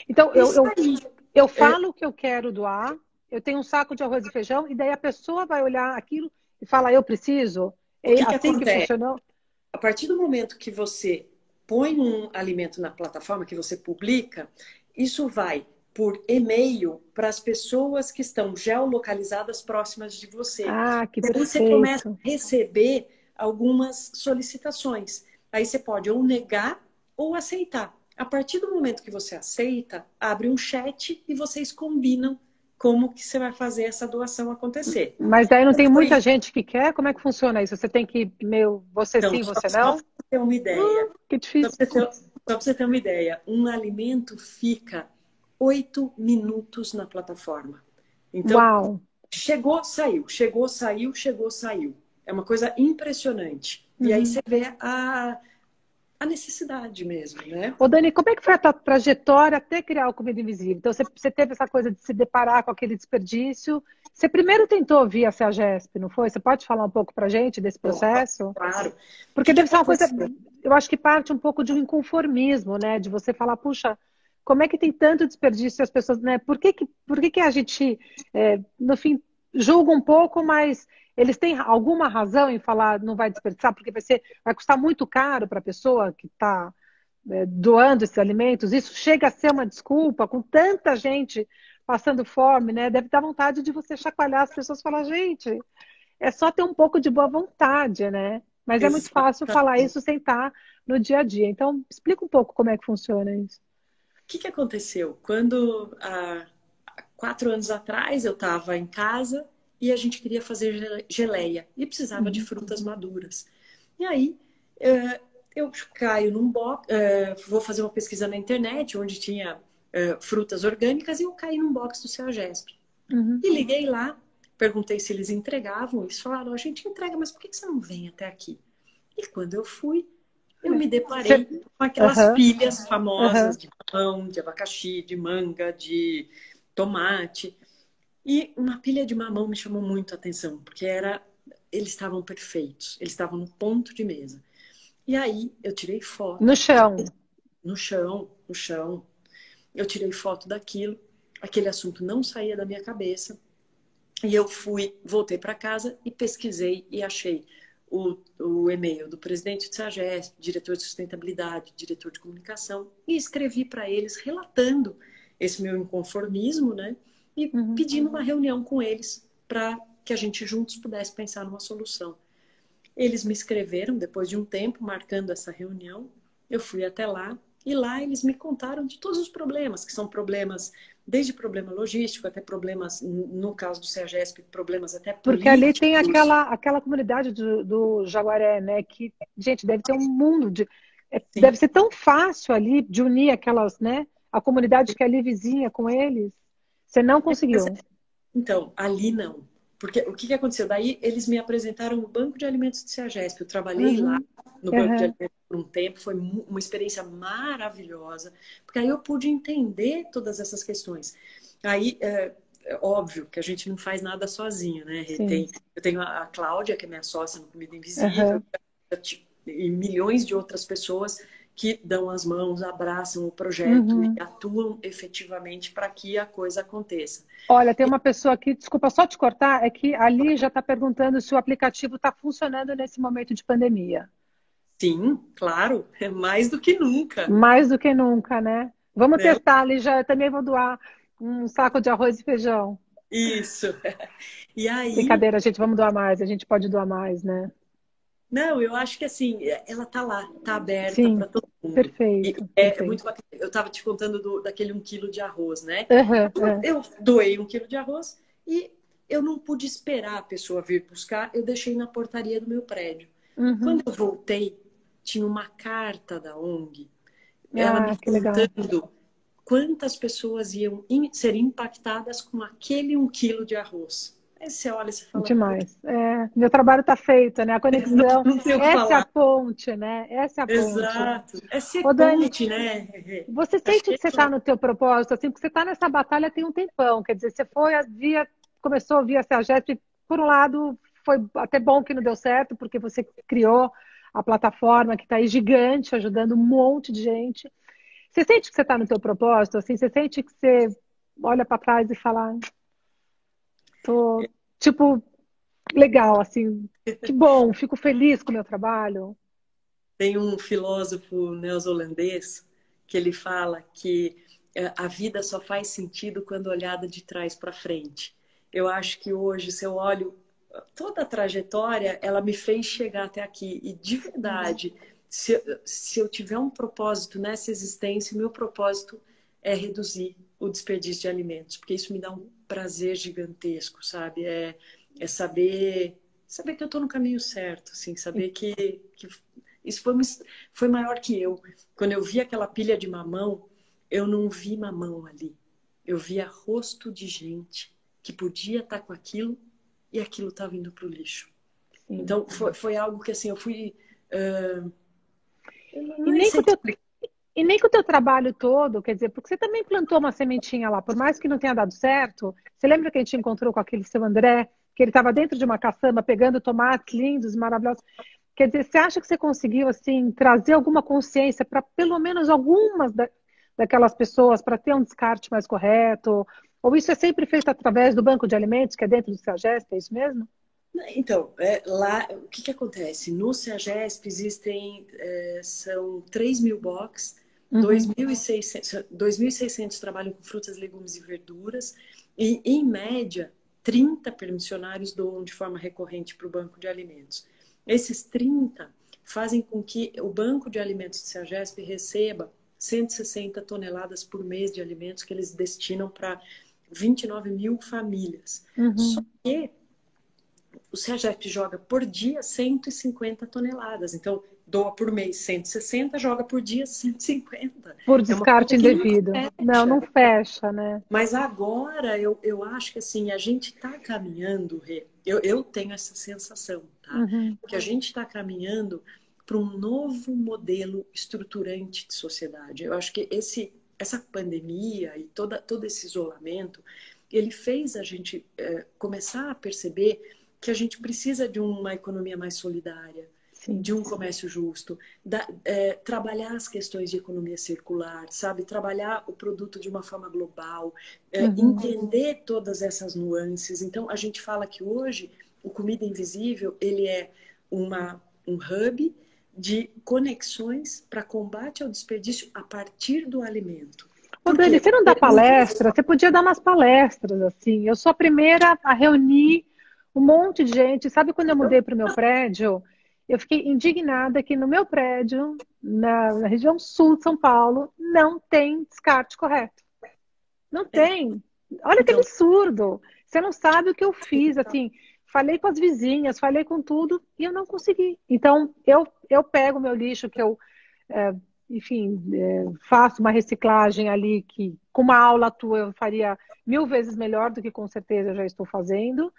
Então, Isso aí. eu falo o que eu quero doar, eu tenho um saco de arroz e feijão, e daí a pessoa vai olhar aquilo e fala, eu preciso? O É que assim que acontece? funcionou? A partir do momento que você põe um alimento na plataforma, que você publica, isso vai por e-mail para as pessoas que estão geolocalizadas próximas de você. Ah, que E aí você começa perfeito. a receber algumas solicitações. Aí você pode ou negar ou aceitar. A partir do momento que você aceita, abre um chat e vocês combinam como que você vai fazer essa doação acontecer. Mas daí não Então, tem foi muita gente que quer? Como é que funciona isso? Você tem que, você Então, sim, você só não? para você ter uma ideia, Que difícil. só para você ter uma ideia, um alimento fica 8 minutos na plataforma. Então, Uau! chegou, saiu, chegou, saiu, chegou, saiu. É uma coisa impressionante. E aí Uhum. você vê a necessidade mesmo, né? Ô, Dani, como é que foi a tua trajetória até criar o Comida Invisível? Então, você teve essa coisa de se deparar com aquele desperdício. Você primeiro tentou via CEAGESP, não foi? Você pode falar um pouco pra gente desse processo? Claro. O Porque que deve ser uma coisa, aconteceu? eu acho que parte um pouco de um inconformismo, né? De você falar, puxa, como é que tem tanto desperdício e as pessoas, né? Por que a gente, no fim, julga um pouco, mas eles têm alguma razão em falar não vai desperdiçar, porque vai custar muito caro para a pessoa que está doando esses alimentos. Isso chega a ser uma desculpa com tanta gente passando fome, né? Deve dar vontade de você chacoalhar as pessoas e falar, gente, é só ter um pouco de boa vontade, né? Mas é muito fácil falar Exatamente. isso sem estar no dia a dia. Então, explica um pouco como é que funciona isso. O que aconteceu? Quando, há 4 anos atrás, eu estava em casa e a gente queria fazer geleia e precisava de Uhum. frutas maduras. E aí, eu caio num box, vou fazer uma pesquisa na internet onde tinha frutas orgânicas e eu caí num box do CEAGESP. Uhum. E liguei lá, perguntei se eles entregavam. Eles falaram, a gente entrega, mas por que você não vem até aqui? E quando eu fui, eu me deparei com aquelas Uhum. pilhas famosas Uhum. de mamão, de abacaxi, de manga, de tomate. E uma pilha de mamão me chamou muito a atenção, porque eles estavam perfeitos, eles estavam no ponto de mesa. E aí eu tirei No foto, chão. no chão. Eu tirei foto daquilo, aquele assunto não saía da minha cabeça. E eu voltei para casa e pesquisei e achei o e-mail do presidente do SAGESP, diretor de sustentabilidade, diretor de comunicação, e escrevi para eles relatando esse meu inconformismo, né? E Uhum. pedindo uma reunião com eles para que a gente juntos pudesse pensar numa solução. Eles me escreveram depois de um tempo, marcando essa reunião. Eu fui até lá e lá eles me contaram de todos os problemas, que são problemas, desde problema logístico até problemas, no caso do CEAGESP, problemas até Porque ali tem políticos. aquela comunidade do Jaguaré, né? Que, gente, deve ter um mundo de. Deve Sim. ser tão fácil ali de unir aquelas, né? A comunidade que é ali vizinha com eles. Você não conseguiu. Então, ali não. Porque o que aconteceu? Daí eles me apresentaram o Banco de Alimentos do CEAGESP. Eu trabalhei lá Uhum. no Banco de Uhum. Alimentos por um tempo, foi uma experiência maravilhosa, porque aí eu pude entender todas essas questões. Aí, é óbvio que a gente não faz nada sozinho, né? Sim. Eu tenho a Cláudia, que é minha sócia no Comida Invisível, Uhum. e milhões de outras pessoas que dão as mãos, abraçam o projeto Uhum. e atuam efetivamente para que a coisa aconteça. Olha, tem uma pessoa aqui, desculpa só te cortar, é que ali já está perguntando se o aplicativo está funcionando nesse momento de pandemia. Sim, claro, é mais do que nunca. Mais do que nunca, né? Vamos Não, testar ali, já eu também vou doar um saco de arroz e feijão. isso. E aí, Brincadeira, gente, vamos doar mais, a gente pode doar mais, né? não, eu acho que assim, ela tá lá, tá aberta Sim, para todo mundo. E perfeito, é muito perfeito. bacana. Eu estava te contando daquele 1 quilo de arroz, né? Uhum, Eu doei 1 quilo de arroz e eu não pude esperar a pessoa vir buscar, eu deixei na portaria do meu prédio. uhum. Quando eu voltei, tinha uma carta da ONG, ela me Ah, que legal. contando quantas pessoas iam ser impactadas com aquele 1 quilo de arroz. Aí você olha e você fala, Demais. Meu trabalho está feito, né? A conexão, não tem o que essa é a falar. ponte, né? Essa é a ponte. Exato. É ser Ô, Dani, ponte, né? Rê? você Acho sente que que você esse é está no teu propósito, assim, porque você está nessa batalha tem um tempão, quer dizer, você foi, começou a vir a SEAGESP, por um lado, foi até bom que não deu certo, porque você criou a plataforma que está aí gigante, ajudando um monte de gente. Você sente que você está no teu propósito, assim, você sente que você olha para trás e fala, tô, tipo, legal, assim, que bom, fico feliz com o meu trabalho. Tem um filósofo neozelandês que ele fala que a vida só faz sentido quando olhada de trás para frente. Eu acho que hoje, se eu olho toda a trajetória, ela me fez chegar até aqui. E de verdade, se eu tiver um propósito nessa existência, meu propósito é reduzir o desperdício de alimentos, porque isso me dá um prazer gigantesco, sabe? É saber que eu estou no caminho certo, assim, saber que isso foi maior que eu. Quando eu vi aquela pilha de mamão, eu não vi mamão ali. Eu via rosto de gente que podia estar com aquilo e aquilo estava indo para o lixo. Sim. Então, foi algo que, assim, eu fui... E nem com o teu, e nem com o teu trabalho todo, quer dizer, porque você também plantou uma sementinha lá, por mais que não tenha dado certo. Você lembra que a gente encontrou com aquele seu André, que ele estava dentro de uma caçamba pegando tomates lindos, maravilhosos? Quer dizer, você acha que você conseguiu, assim, trazer alguma consciência para pelo menos algumas daquelas pessoas para ter um descarte mais correto? Ou isso é sempre feito através do banco de alimentos, que é dentro do SEAGESP, é isso mesmo? Então, lá, o que acontece? No CEAGESP existem, são 3.000 box, 2.600 trabalham com frutas, legumes e verduras, e, em média, 30 permissionários doam de forma recorrente para o banco de alimentos. Esses 30 fazem com que o banco de alimentos do CEAGESP receba 160 toneladas por mês de alimentos que eles destinam para 29.000 famílias. Só que o CEAGESP joga por dia 150 toneladas. Então, doa por mês 160, joga por dia 150. Por É uma descarte coisa que não indevido. Não, não fecha. fecha, né? Mas agora, eu acho que assim, a gente está caminhando, Rê, eu tenho essa sensação, tá? Que a gente está caminhando para um novo modelo estruturante de sociedade. Eu acho que essa pandemia e todo esse isolamento, ele fez a gente começar a perceber que a gente precisa de uma economia mais solidária, Sim. de um comércio justo, trabalhar as questões de economia circular, sabe? Trabalhar o produto de uma forma global, entender todas essas nuances. Então, a gente fala que hoje o Comida Invisível ele é um hub de conexões para combate ao desperdício a partir do alimento. Ô, Dani, você não dá palestra? Você podia dar umas palestras, assim. Eu sou a primeira a reunir um monte de gente. Sabe quando eu mudei para o meu prédio? Eu fiquei indignada que no meu prédio, na região sul de São Paulo, não tem descarte correto. Não tem. Olha que absurdo. Você não sabe o que eu fiz, assim. Falei com as vizinhas, falei com tudo e eu não consegui. Então, eu pego o meu lixo que eu, enfim, faço uma reciclagem ali que com uma aula tua eu faria 1000 vezes melhor do que com certeza eu já estou fazendo.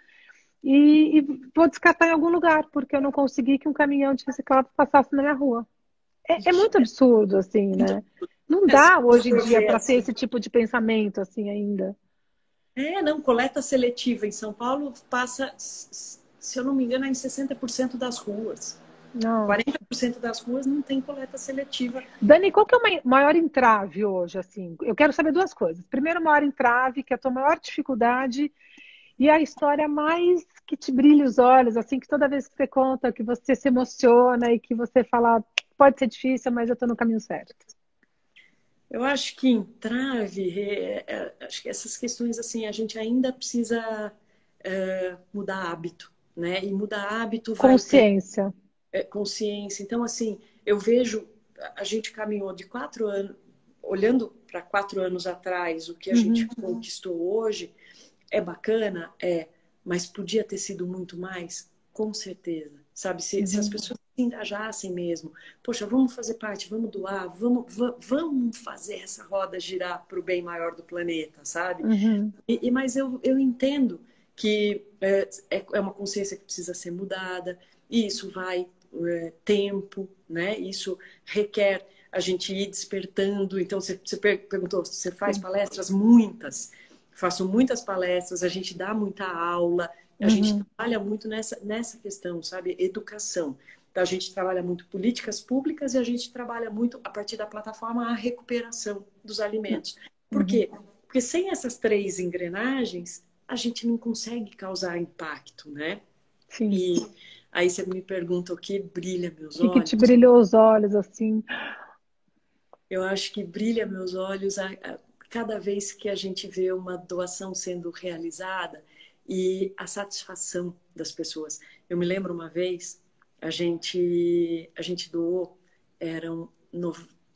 E vou descartar em algum lugar, porque eu não consegui que um caminhão de reciclável passasse na minha rua. É muito absurdo, assim, né? Não dá hoje em dia para ter esse tipo de pensamento, assim, ainda. Não, coleta seletiva em São Paulo passa, se eu não me engano, é em 60% das ruas. Não. 40% das ruas não tem coleta seletiva. Dani, qual que é o maior entrave hoje, assim? Eu quero saber duas coisas. Primeiro, o maior entrave, que é a tua maior dificuldade, e a história mais que te brilha os olhos, assim, que toda vez que você conta, que você se emociona e que você fala, pode ser difícil, mas eu estou no caminho certo. Eu acho que entrave, acho que essas questões, assim, a gente ainda precisa mudar hábito, né? E mudar hábito vai consciência. Consciência. Então, assim, eu vejo, a gente caminhou de 4 anos, olhando para 4 anos atrás, o que a gente conquistou hoje, é bacana, mas podia ter sido muito mais, com certeza. Sabe, se as pessoas se engajassem mesmo, poxa, vamos fazer parte, vamos doar, vamos fazer essa roda girar para o bem maior do planeta, sabe? Mas eu entendo que é uma consciência que precisa ser mudada, e isso vai tempo, né? Isso requer a gente ir despertando. Então, você perguntou, você faz palestras? Muitas. Faço muitas palestras, a gente dá muita aula, a gente trabalha muito nessa questão, sabe? Educação. Então, a gente trabalha muito políticas públicas e a gente trabalha muito, a partir da plataforma, a recuperação dos alimentos. Por quê? Porque sem essas 3 engrenagens, a gente não consegue causar impacto, né? Sim. E aí você me pergunta o que brilha meus O que olhos. te brilhou os olhos, assim? Eu acho que brilha meus olhos cada vez que a gente vê uma doação sendo realizada e a satisfação das pessoas. Eu me lembro uma vez, a gente doou, eram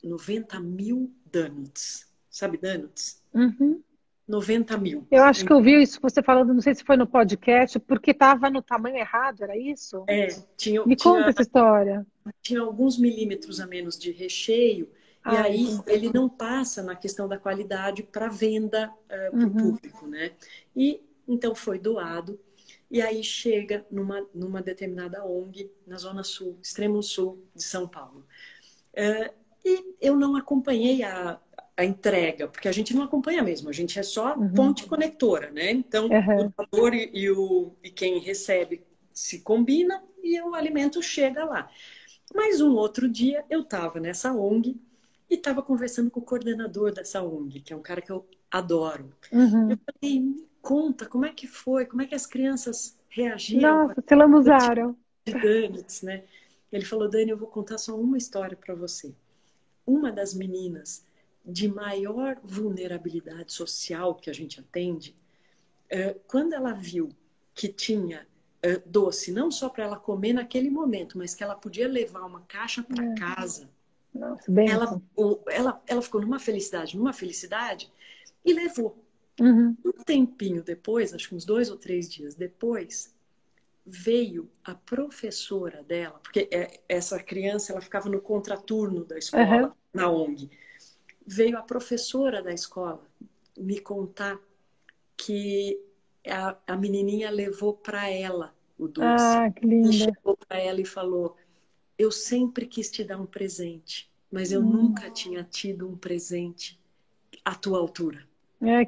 90 mil donuts. Sabe donuts? 90 mil. Eu acho que eu vi isso você falando, não sei se foi no podcast, porque estava no tamanho errado, era isso? Me conta essa história. Tinha alguns milímetros a menos de recheio, e aí ele não passa na questão da qualidade para venda para o público, né? E então foi doado, e aí chega numa determinada ONG na Zona Sul, extremo sul de São Paulo. E eu não acompanhei a entrega, porque a gente não acompanha mesmo, a gente é só ponte conectora, né? Então, o doador e quem recebe se combinam e o alimento chega lá. Mas um outro dia eu estava nessa ONG e estava conversando com o coordenador dessa ONG, que é um cara que eu adoro. Eu falei, me conta, como é que foi? Como é que as crianças reagiram? Nossa, se lambuzaram. De donuts, né? Ele falou, Dani, eu vou contar só uma história para você. Uma das meninas de maior vulnerabilidade social que a gente atende, quando ela viu que tinha doce, não só para ela comer naquele momento, mas que ela podia levar uma caixa para casa, nossa, bem ela ficou numa felicidade e levou. Um tempinho depois, acho que uns 2 ou 3 dias depois, veio a professora dela, porque essa criança ela ficava no contraturno da escola, na ONG. Veio a professora da escola me contar que a menininha levou para ela o doce. Ah, que linda. E chegou para ela e falou, eu sempre quis te dar um presente, mas eu nunca tinha tido um presente à tua altura.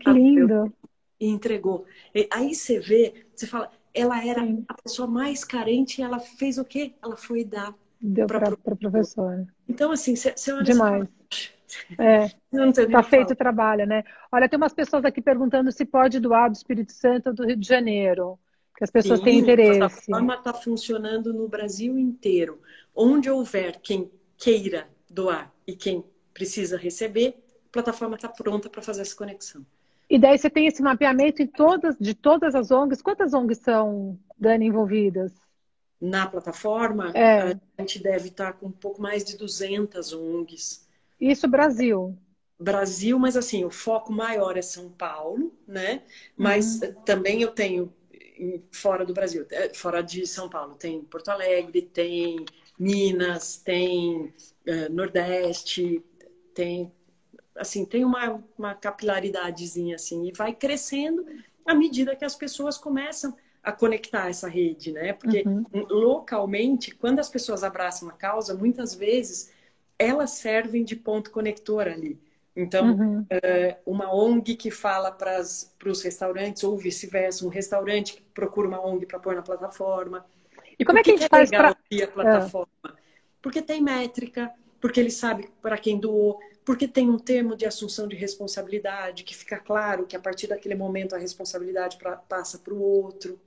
Que lindo. E entregou. E aí você vê, você fala, ela era a pessoa mais carente e ela fez o quê? Ela foi dar. Deu para a professora. Então, assim, você olha... Demais. Tá feito o trabalho, né? Olha, tem umas pessoas aqui perguntando se pode doar do Espírito Santo ou do Rio de Janeiro, que as pessoas têm interesse. A plataforma está funcionando no Brasil inteiro. Onde houver quem queira doar e quem precisa receber, a plataforma está pronta para fazer essa conexão. E daí você tem esse mapeamento de todas as ONGs. Quantas ONGs são, Dani, envolvidas? Na plataforma, a gente deve estar com um pouco mais de 200 ONGs. Isso, Brasil. Brasil, mas assim, o foco maior é São Paulo, né? Mas também eu tenho fora do Brasil, fora de São Paulo, tem Porto Alegre, tem Minas, tem Nordeste, tem assim, tem uma capilaridadezinha assim, e vai crescendo à medida que as pessoas começam a conectar essa rede, né? Porque localmente, quando as pessoas abraçam a causa, muitas vezes elas servem de ponto conector ali. Então, uma ONG que fala para os restaurantes, ou vice-versa, um restaurante que procura uma ONG para pôr na plataforma. E como é que a gente faz para... a plataforma? Porque tem métrica, porque ele sabe para quem doou, porque tem um termo de assunção de responsabilidade, que fica claro que a partir daquele momento a responsabilidade passa para o outro.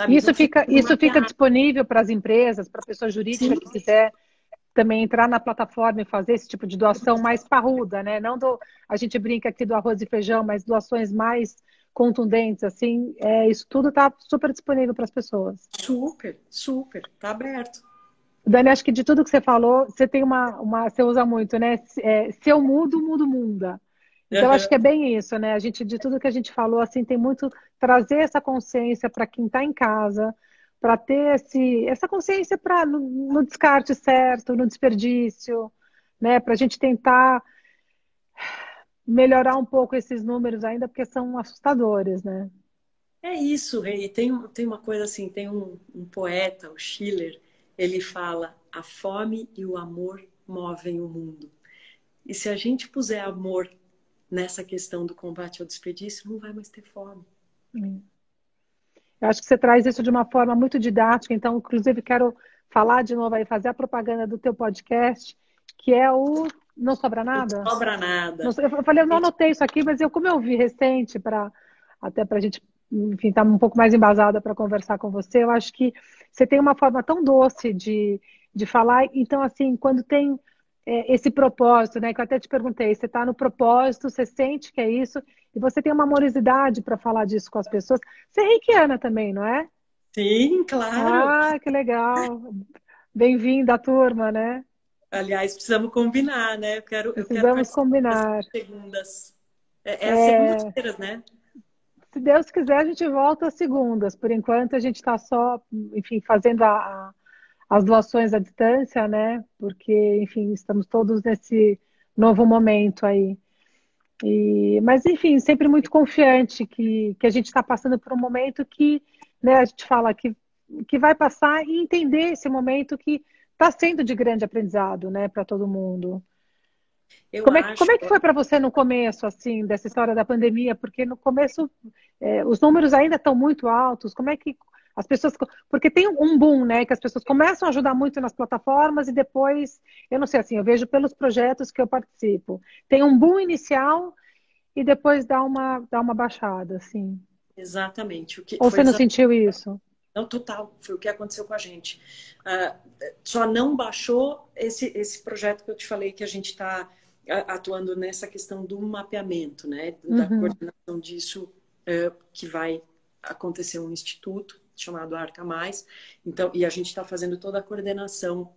Isso fica disponível para as empresas, para a pessoa jurídica que quiser também entrar na plataforma e fazer esse tipo de doação mais parruda, né? Não a gente brinca aqui do arroz e feijão, mas doações mais contundentes, assim, isso tudo está super disponível para as pessoas. Super, está aberto. Dani, acho que de tudo que você falou, você tem você usa muito, né? Se eu mudo, o mundo muda. Então, acho que é bem isso, né? De tudo que a gente falou, assim, tem muito trazer essa consciência para quem está em casa, para ter essa consciência no descarte certo, no desperdício, né? Para a gente tentar melhorar um pouco esses números ainda, porque são assustadores, né? É isso, Rei. Tem uma coisa assim, tem um poeta, o Schiller, ele fala: a fome e o amor movem o mundo. E se a gente puser amor nessa questão do combate ao desperdício, não vai mais ter fome. Eu acho que você traz isso de uma forma muito didática, então, inclusive, quero falar de novo aí, fazer a propaganda do teu podcast, que é o Não Sobra Não Nada? sobra nada. Eu falei, eu não anotei isso aqui, mas como eu vi recente, até para a gente, enfim, estar um pouco mais embasada para conversar com você, eu acho que você tem uma forma tão doce de falar, então, assim, quando tem esse propósito, né, que eu até te perguntei, você está no propósito, você sente que é isso, e você tem uma amorosidade para falar disso com as pessoas. Você é reikiana também, não é? Sim, claro. Ah, que legal. Bem-vinda à turma, né? Aliás, precisamos combinar, né? Eu quero Precisamos participar das combinar. segundas. É as segundas-feiras, né? Se Deus quiser, a gente volta às segundas. Por enquanto, a gente está só, enfim, fazendo as doações à distância, né? Porque, enfim, estamos todos nesse novo momento aí. Mas, enfim, sempre muito confiante que a gente está passando por um momento que, né, a gente fala que vai passar e entender esse momento que está sendo de grande aprendizado, né, para todo mundo. Eu Como acho. é que foi para você no começo, assim, dessa história da pandemia? Porque no começo os números ainda estão muito altos. Como é que as pessoas... Porque tem um boom, né? Que as pessoas começam a ajudar muito nas plataformas e depois... Eu não sei, assim, eu vejo pelos projetos que eu participo. Tem um boom inicial e depois dá uma baixada, assim. Exatamente. O que Ou foi você não sentiu isso? Não, total, foi o que aconteceu com a gente. Só não baixou esse projeto que eu te falei, que a gente está atuando nessa questão do mapeamento, né? Da coordenação disso, que vai acontecer um instituto chamado Arca Mais. Então, e a gente está fazendo toda a coordenação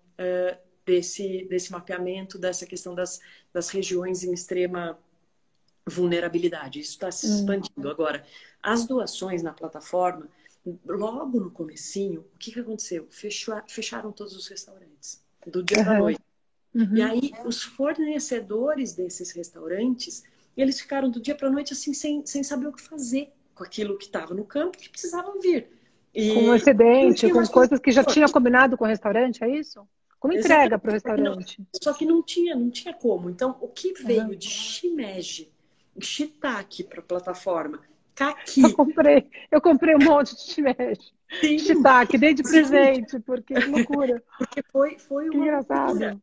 desse mapeamento, dessa questão das regiões em extrema vulnerabilidade. Isso está se expandindo. Agora, as doações na plataforma, logo no comecinho, o que aconteceu? Fecharam todos os restaurantes, do dia para a noite. E aí, os fornecedores desses restaurantes, eles ficaram do dia para a noite assim, sem saber o que fazer com aquilo que estava no campo, que precisavam vir. Com E não excedente, tinha com mais coisas que já tinha fornecedor. combinado com o restaurante, é isso? Como entrega para o Exatamente. restaurante? Só que não tinha como. Então, o que veio de shimeji, shiitake para a plataforma, caqui, Eu comprei um monte de shimeji. sim, Shiitake, dei de sim, presente, porque que loucura. porque foi Que uma loucura. engraçado.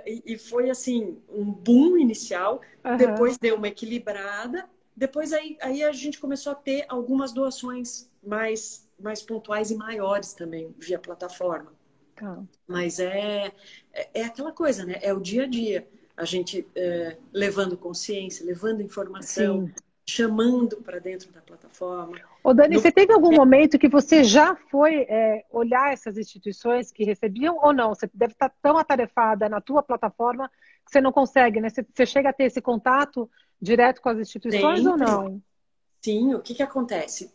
E foi assim, um boom inicial, Aham. depois deu uma equilibrada, depois aí a gente começou a ter algumas doações mais pontuais e maiores também via plataforma. Tá. Mas é aquela coisa, né? É o dia a dia. A gente levando consciência, levando informação, Sim. chamando para dentro da plataforma. Ô, Dani, No... você teve algum momento que você já foi olhar essas instituições que recebiam ou não? Você deve estar tão atarefada na tua plataforma que você não consegue, né? Você chega a ter esse contato direto com as instituições ou Sempre. não? Sim, o que acontece?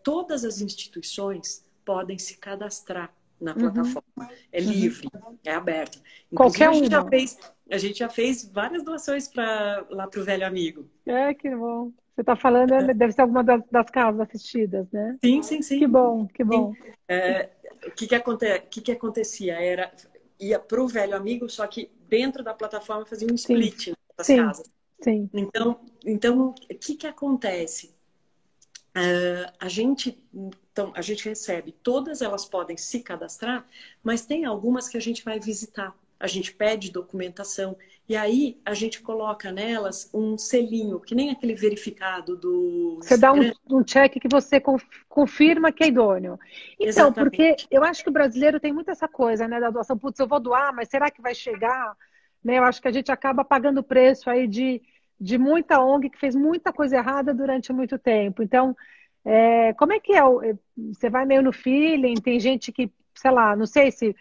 Todas as instituições podem se cadastrar na plataforma. É livre, é aberto. Inclusive, Qualquer uma. a gente já fez várias doações lá para o Velho Amigo. Que bom. Você está falando, deve ser alguma das casas assistidas, né? Sim, sim, Que sim. bom, que Sim. bom. O que acontecia? Ia para o Velho Amigo, só que dentro da plataforma fazia um Sim, split, né, das sim, casas. sim. Então, o que acontece? A gente recebe, todas elas podem se cadastrar, mas tem algumas que a gente vai visitar. A gente pede documentação e aí a gente coloca nelas um selinho, que nem aquele verificado do Você dá Instagram. um check que você confirma que é idôneo. Então, porque Exatamente. eu acho que o brasileiro tem muito essa coisa, né, da doação. Putz, eu vou doar, mas será que vai chegar? Né, eu acho que a gente acaba pagando o preço aí de muita ONG que fez muita coisa errada durante muito tempo. Então, como é que é? Você vai meio no feeling, tem gente que, sei lá, não sei se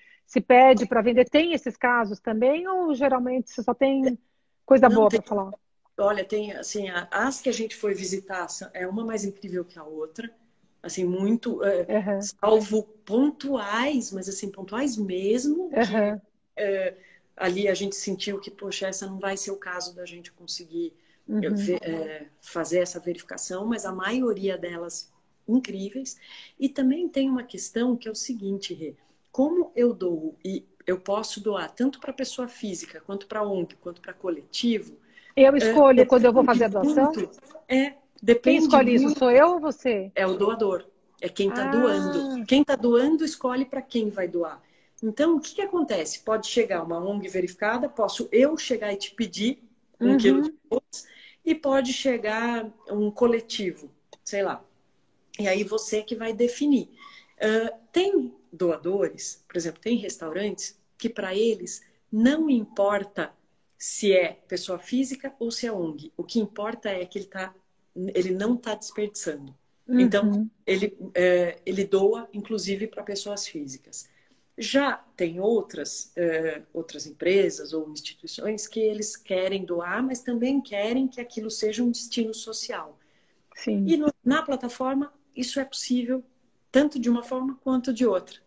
pede para vender. Tem esses casos também ou geralmente você só tem coisa Não boa tem. para falar? Olha, tem assim, as que a gente foi visitar é uma mais incrível que a outra, assim, muito, Uhum, salvo pontuais, mas assim, pontuais mesmo, que uhum, ali a gente sentiu que, poxa, essa não vai ser o caso da gente conseguir fazer essa verificação, mas a maioria delas incríveis. E também tem uma questão que é o seguinte, Rê, como eu dou, e eu posso doar tanto para pessoa física, quanto para ONG, quanto para coletivo. Eu escolho quando eu vou fazer a doação? Depende. Quem escolhe muito, isso? Sou eu ou você? É o doador. É quem está doando. Quem está doando escolhe para quem vai doar. Então, o que, que acontece? Pode chegar uma ONG verificada, posso eu chegar e te pedir 1 quilo de arroz, e pode chegar um coletivo, sei lá. E aí você que vai definir. Tem doadores, por exemplo, tem restaurantes que para eles não importa se é pessoa física ou se é ONG. O que importa é que ele não está desperdiçando. Então, ele doa, inclusive, para pessoas físicas. Já tem outras empresas ou instituições que eles querem doar, mas também querem que aquilo seja um destino social. Sim. E na plataforma, isso é possível, tanto de uma forma quanto de outra.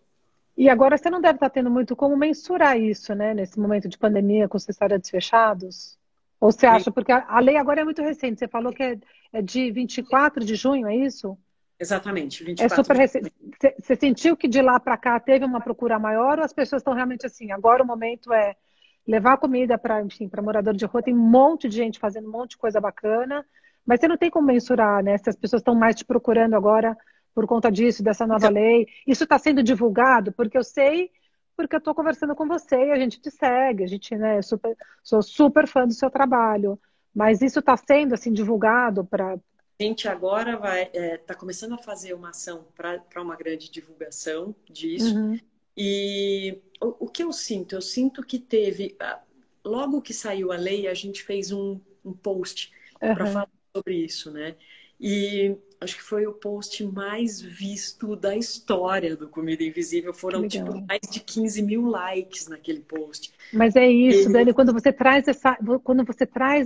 E agora você não deve estar tendo muito como mensurar isso, né? Nesse momento de pandemia, com os restaurantes fechados? Ou você acha, porque a lei agora é muito recente, você falou que é de 24 de junho, é isso? Exatamente, 24 é super recente. Você sentiu que de lá para cá teve uma procura maior ou as pessoas estão realmente assim, agora o momento é levar comida para morador de rua, tem um monte de gente fazendo um monte de coisa bacana, mas você não tem como mensurar, né? Se as pessoas estão mais te procurando agora por conta disso, dessa nova lei. Isso está sendo divulgado? Porque eu sei, porque eu estou conversando com você e a gente te segue, a gente, né, sou super fã do seu trabalho. Mas isso está sendo assim divulgado para... A gente agora está começando a fazer uma ação para uma grande divulgação disso. E o que eu sinto? Eu sinto que teve... Logo que saiu a lei, a gente fez um post para falar sobre isso, né? E acho que foi o post mais visto da história do Comida Invisível. Foram mais de 15 mil likes naquele post. Mas é isso, Dani, quando você traz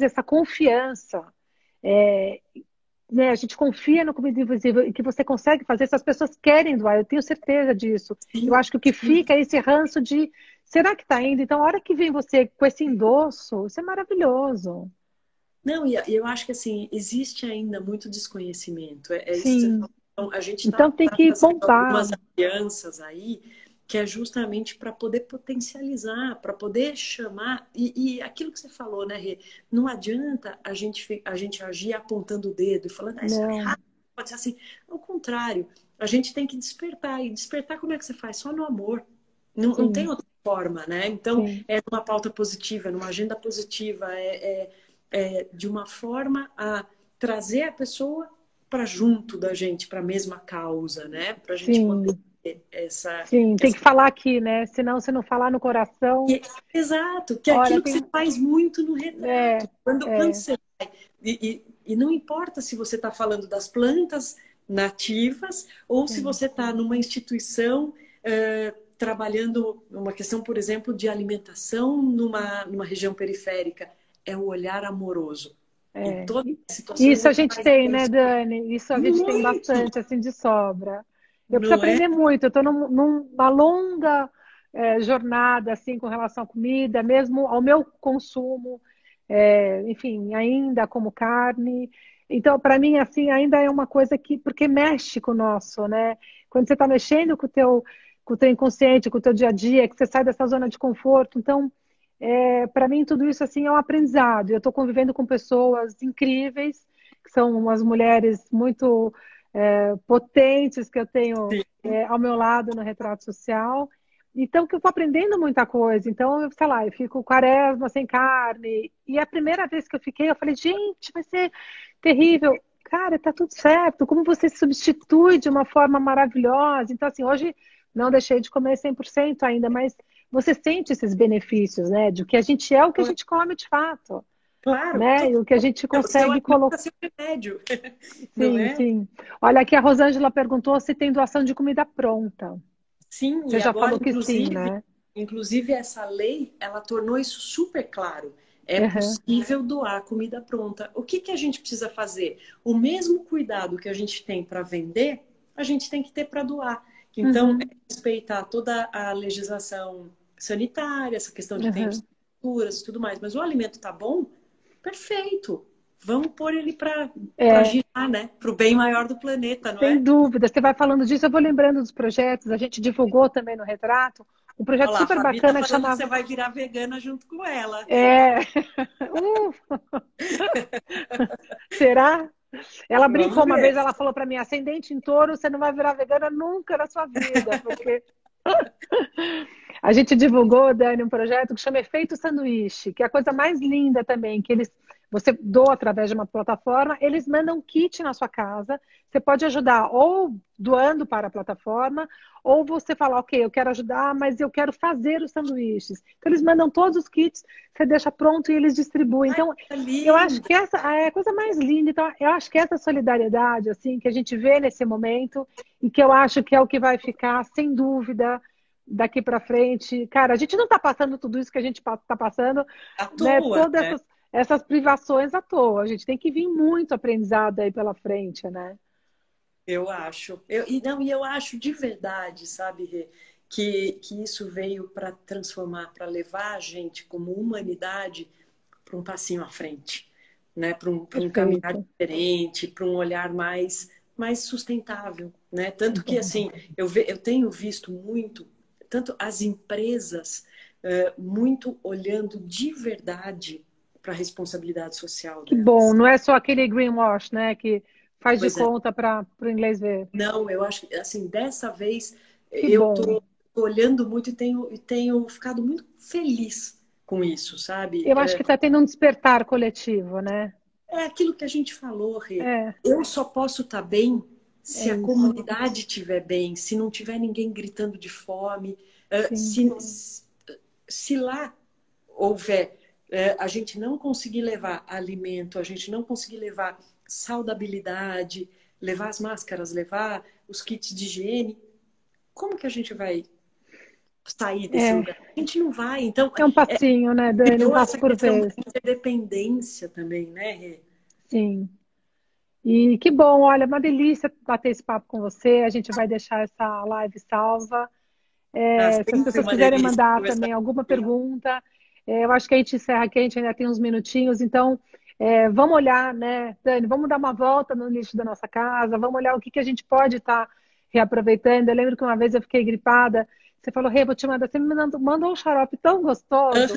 essa confiança, né, a gente confia no Comida Invisível e que você consegue fazer, essas pessoas querem doar, eu tenho certeza disso. Eu acho que o que fica é esse ranço de, será que está indo? Então, a hora que vem você com esse endosso, isso é maravilhoso. Não, e eu acho que assim, existe ainda muito desconhecimento. Isso que Sim. você falou. Então, a gente então tem que montar algumas alianças aí, que é justamente para poder potencializar, para poder chamar. E aquilo que você falou, né, Rê? Não adianta a gente agir apontando o dedo e falando, isso é errado, pode ser assim. Ao contrário, a gente tem que despertar. E despertar como é que você faz? Só no amor. Não tem outra forma, né? Então, é numa pauta positiva, numa agenda positiva, de uma forma a trazer a pessoa para junto da gente, para a mesma causa, né? Para a gente poder ter essa... Sim, tem que falar aqui, né? Senão, se não falar no coração... Exato, que é aquilo que você faz muito no retrato. Quando você vai... E não importa se você está falando das plantas nativas ou se você está numa instituição trabalhando uma questão, por exemplo, de alimentação numa região periférica. É o olhar amoroso. Em todas as situações. Isso a gente tem, né, Dani? Isso a gente tem bastante, assim, de sobra. Eu preciso aprender muito. Eu estou numa longa jornada, assim, com relação à comida, mesmo ao meu consumo, enfim, ainda como carne. Então, para mim, assim, ainda é uma coisa que... Porque mexe com o nosso, né? Quando você está mexendo com o teu inconsciente, com o teu dia a dia, que você sai dessa zona de conforto. Então... para mim tudo isso assim é um aprendizado. Eu estou convivendo com pessoas incríveis, que são umas mulheres muito potentes que eu tenho ao meu lado no Retrato Social. Então que eu estou aprendendo muita coisa. Então, sei lá, eu fico quaresma sem carne. E a primeira vez que eu fiquei, eu falei, gente, vai ser terrível. Cara, tá tudo certo. Como você se substitui de uma forma maravilhosa. Então, assim, hoje não deixei de comer 100% ainda, mas você sente esses benefícios, né? De que a gente é o que a gente come de fato. Claro. Né? E o que a gente consegue colocar. Seu remédio. Sim, sim. Olha, aqui a Rosângela perguntou se tem doação de comida pronta. Sim, você já falou que sim, né? Inclusive, essa lei, ela tornou isso super claro. É possível doar comida pronta. O que a gente precisa fazer? O mesmo cuidado que a gente tem para vender, a gente tem que ter para doar. Então, respeitar toda a legislação sanitária, essa questão de tempos, temperaturas e tudo mais. Mas o alimento tá bom? Perfeito. vamos pôr ele para É, girar, né? Para o bem maior do planeta, não sem é? dúvida. Você vai falando disso, eu vou lembrando dos projetos. A gente divulgou também no Retrato um projeto Olha lá, a super Fabi tá bacana que falando que chamava... você vai virar vegana junto com ela. É... Será? Ela brincou Vamos uma vez, ver. ela falou para mim, ascendente em touro, você não vai virar vegana nunca na sua vida, porque a gente divulgou, Dani, um projeto que chama Efeito Sanduíche, que é a coisa mais linda também, que eles, você doa através de uma plataforma, eles mandam um kit na sua casa, você pode ajudar ou doando para a plataforma, ou você falar, ok, eu quero ajudar, mas eu quero fazer os sanduíches. Então eles mandam todos os kits, você deixa pronto e eles distribuem. Ai, Então, que eu acho lindo. que essa é a coisa mais linda. Então, eu acho que essa solidariedade, assim, que a gente vê nesse momento, e que eu acho que é o que vai ficar, sem dúvida, daqui para frente. Cara, a gente não está passando tudo isso que a gente está passando, À né? toa, Todas né? essas privações à toa. A gente tem que vir muito aprendizado aí pela frente, né? Eu acho. E eu acho de verdade, sabe, Rê, que isso veio para transformar, para levar a gente como humanidade para um passinho à frente, né? Para um caminhar Perfeito. diferente, para um olhar mais sustentável, né? Tanto que, assim, eu tenho visto muito, tanto as empresas muito olhando de verdade para a responsabilidade social Que bom. delas. Não é só aquele greenwash, né? Que faz de Pois é. conta para o inglês ver. Não, eu acho que, assim, dessa vez Que eu bom. tô olhando muito e tenho ficado muito feliz com isso, sabe? Eu acho que está tendo um despertar coletivo, né? É aquilo que a gente falou, Rê. É, Eu só posso estar bem se é a isso. comunidade estiver bem, se não tiver ninguém gritando de fome, Sim. se lá houver, a gente não conseguir levar alimento, a gente não conseguir levar saudabilidade, levar as máscaras, levar os kits de higiene, como que a gente vai sair desse É, lugar? A gente não vai. Então, é um passinho, né, Dani? Um criou passo essa por questão da vez. interdependência também, né, Rê? Sim. E que bom, olha, uma delícia bater esse papo com você. A gente vai deixar essa live salva. Ah, É, se as sempre pessoas uma quiserem delícia mandar conversar também alguma contigo. pergunta, eu acho que a gente encerra aqui, a gente ainda tem uns minutinhos, então vamos olhar, né, Dani, vamos dar uma volta no lixo da nossa casa, vamos olhar o que que a gente pode estar reaproveitando. Eu lembro que uma vez eu fiquei gripada, você falou, Rê, vou te mandar, você me mandou um xarope tão gostoso,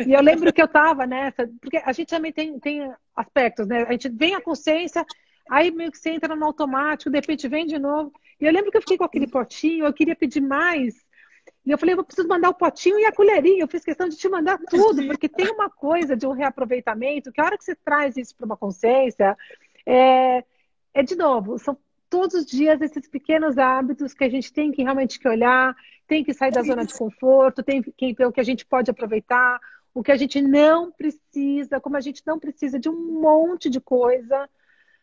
e eu lembro que eu estava nessa, porque a gente também tem aspectos, né, a gente vem a consciência, aí meio que você entra no automático, de repente vem de novo, e eu lembro que eu fiquei com aquele potinho, eu queria pedir mais, e eu falei, eu preciso mandar o potinho e a colherinha. Eu fiz questão de te mandar tudo, porque tem uma coisa de um reaproveitamento, que a hora que você traz isso para uma consciência, é, é de novo, são todos os dias esses pequenos hábitos que a gente tem que realmente que olhar, tem que sair da zona de conforto, tem que ver o que a gente pode aproveitar, o que a gente não precisa, como a gente não precisa de um monte de coisa,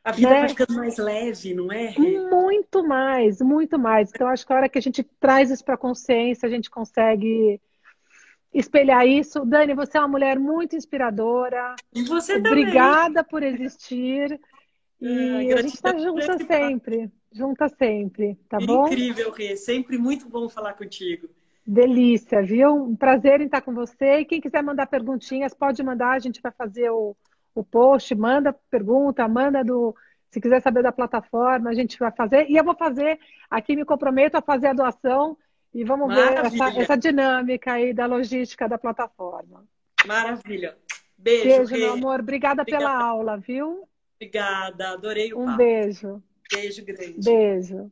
A vida vai né? ficando mais leve, não é, Rê? Muito mais, muito mais. Então, acho que a hora que a gente traz isso para a consciência, a gente consegue espelhar isso. Dani, você é uma mulher muito inspiradora. E você também. Obrigada por existir. Ah, E a gente gratidão está por esse papo. junta sempre, tá bom? Incrível, Rê. Sempre muito bom falar contigo. Delícia, viu? Um prazer em estar com você. E quem quiser mandar perguntinhas, pode mandar. A gente vai fazer o post. Manda pergunta, manda do. Se quiser saber da plataforma, a gente vai fazer. E eu vou fazer, aqui me comprometo a fazer a doação. E vamos ver Maravilha, essa dinâmica aí da logística da plataforma. maravilha. Beijo, Beijo, meu Rê. amor. Obrigada pela Obrigada, aula, viu? obrigada. Adorei o Um papo. beijo. Beijo grande. Beijo.